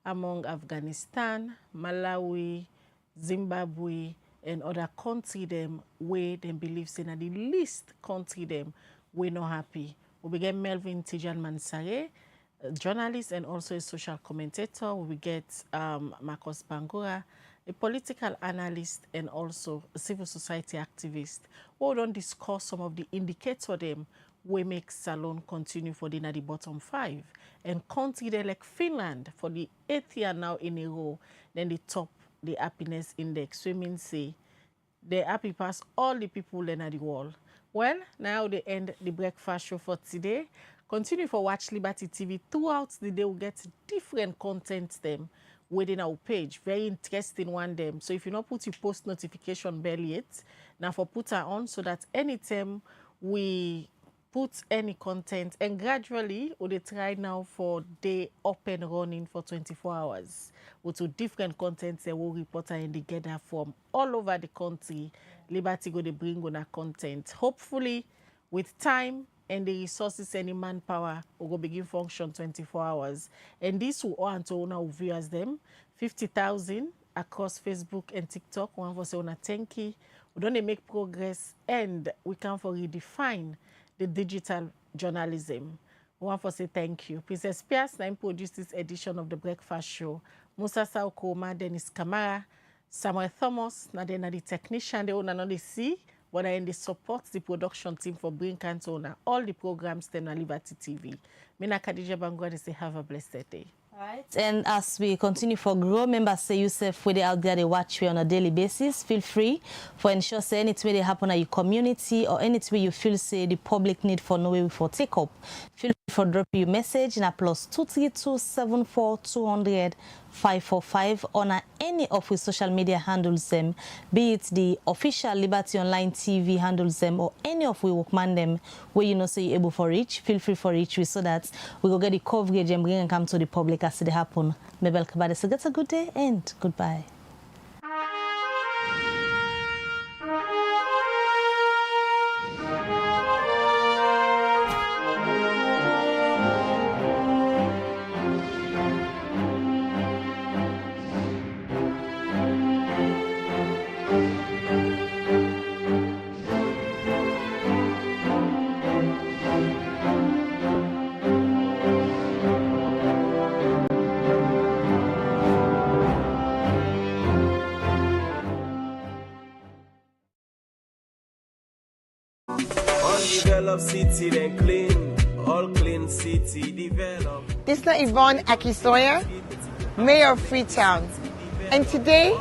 among Afghanistan, Malawi, Zimbabwe, and other country them where them believe say na the least country them we not happy. We begin Melvin Tejan Mansaray, a journalist and also a social commentator. We get Marcus Bangura, a political analyst and also a civil society activist. We don't discuss some of the indicators them we make Salon continue for the bottom 5. And country there like Finland for the 8th year now in a row, then the top the happiness index. So it means say they happy past all the people in the world. Well, now they end the breakfast show for today. Continue for Watch Liberty TV throughout the day. We'll get different content them within our page. Very interesting one them. So if you not put your post notification bell yet, now for put her on so that anytime we put any content, and gradually we try now for day up and running for 24 hours with different contents that will reporter and they gather from all over the country. Liberty go to bring on a content. Hopefully with time and the resources and the manpower will go begin function 24 hours. And this will want to own our viewers them 50,000 across Facebook and TikTok. One for say on a thank you. We don't make progress and we can for redefine the digital journalism. We want to say thank you. Princess Pierce now produced this edition of the Breakfast Show. Musa Saukoma, Dennis Kamara, Samuel Thomas, na the technician, they own another see but I support the production team for bring Cantona all the programs then on Liberty TV. Mina Khadija Bangura say have a blessed day. Right. And as we continue for grow, members say yourself where they out there they watch we on a daily basis. Feel free for ensure say anything they happen at your community or anything you feel say the public need for no way for take up. Feel free for drop your message in a +232 74 200 545 on any of our social media handles them, be it the official Liberty Online TV handles them or any of we workman them where you know say you're able for reach. Feel free for reach we so that we go get the coverage and bring and come to the public as they happen. Mebel Kabade, so get a good day and goodbye. Undeveloped city, then clean, all clean city, develop. This is Yvonne Akisoya, Mayor of Freetown. And today,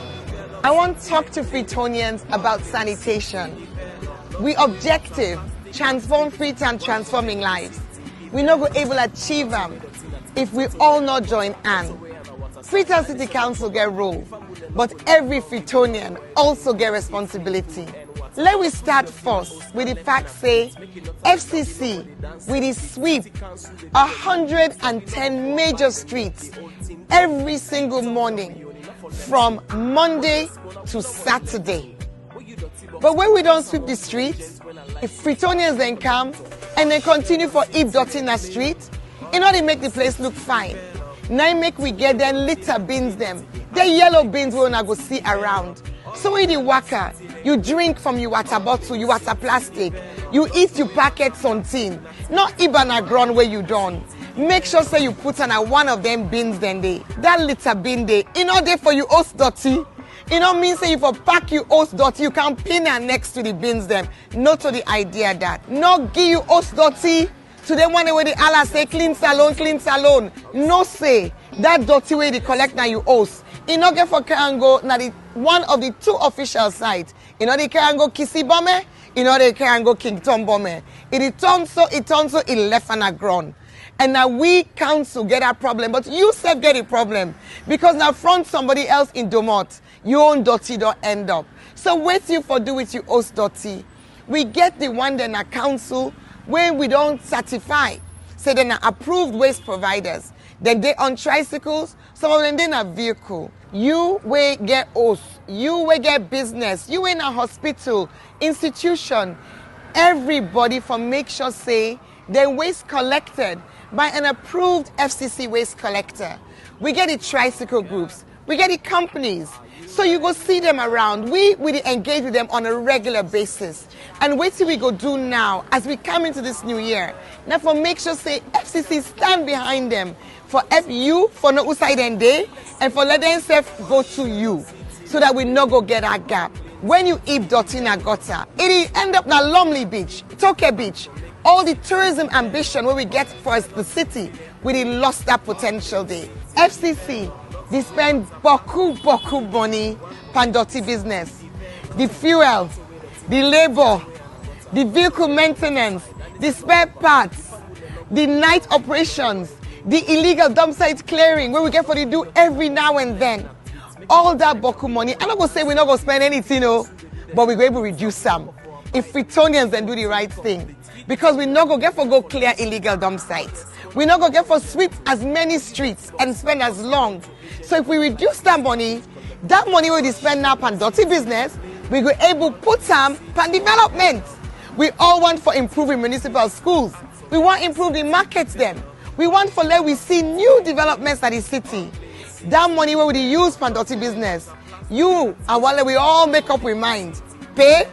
I want to talk to Freetonians about sanitation. We objective, transform Freetown, transforming lives. We not go able to achieve them if we all not join hands. Freetown City Council get role, but every Freetonian also get responsibility. Let we start first with the fact say FCC with the sweep 110 major streets every single morning from Monday to Saturday. But when we don't sweep the streets, if Freetonians then come and they continue for heap dirty in the street, in order to make the place look fine. Now make we get them litter bins them. The yellow bins we wanna go see around. So when you waka, you drink from your water bottle, your water plastic, you eat your packets on tin. Not even a ground where you done. Make sure say you put on one of them bins then they. That litter bin they. In order for you host dirty. You know mean say if you pack you host dirty, you can pin her next to the bins them. Not to the idea that. Not give you host dirty to them one way the Allah say clean salon, clean salon. No say that dirty way they collect now you host. You know get for Karango now the one of the two official sites. You know they can go Kissy Bomber, you know they can go King Tom Bomber. It turns so it left on the ground. And now we council get a problem, but you said get a problem. Because now front somebody else in Domot, your own dirty don't end up. So wait you for do with your host dirty. We get the one then a council when we don't certify. Say then approved waste providers. Then they on tricycles, some of them they a vehicle. You will get host, you will get business, you in a hospital, institution, everybody for make sure say their waste collected by an approved FCC waste collector. We get the tricycle groups, we get the companies. So you go see them around. We engage with them on a regular basis. And wait till we go do now as we come into this new year. Now for make sure say FCC stand behind them. For you, for no outside and day, and for let themselves go to you. So that we no go get a gap. When you heap dirty in a gutter, it end up na Lumley Beach, Toke Beach. All the tourism ambition where we get for the city, we lost that potential there. FCC, they spend boku money on dirty business. The fuel, the labor, the vehicle maintenance, the spare parts, the night operations, the illegal dump site clearing where we get for the do every now and then. All that boku money. I'm not going to say we're not going to spend anything, but we're going to reduce some. If Freetonians then do the right thing. Because we're not going to get for go clear illegal dump sites. We're not going to get for sweep as many streets and spend as long. So if we reduce that money we spend now on dirty business, we go able put some on development. We all want for improving municipal schools. We want improving markets them. We want for let we see new developments at the city. That money where we use for dirty business. You and while we all make up we mind. Pay.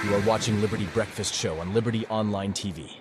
You are watching Liberty Breakfast Show on Liberty Online TV.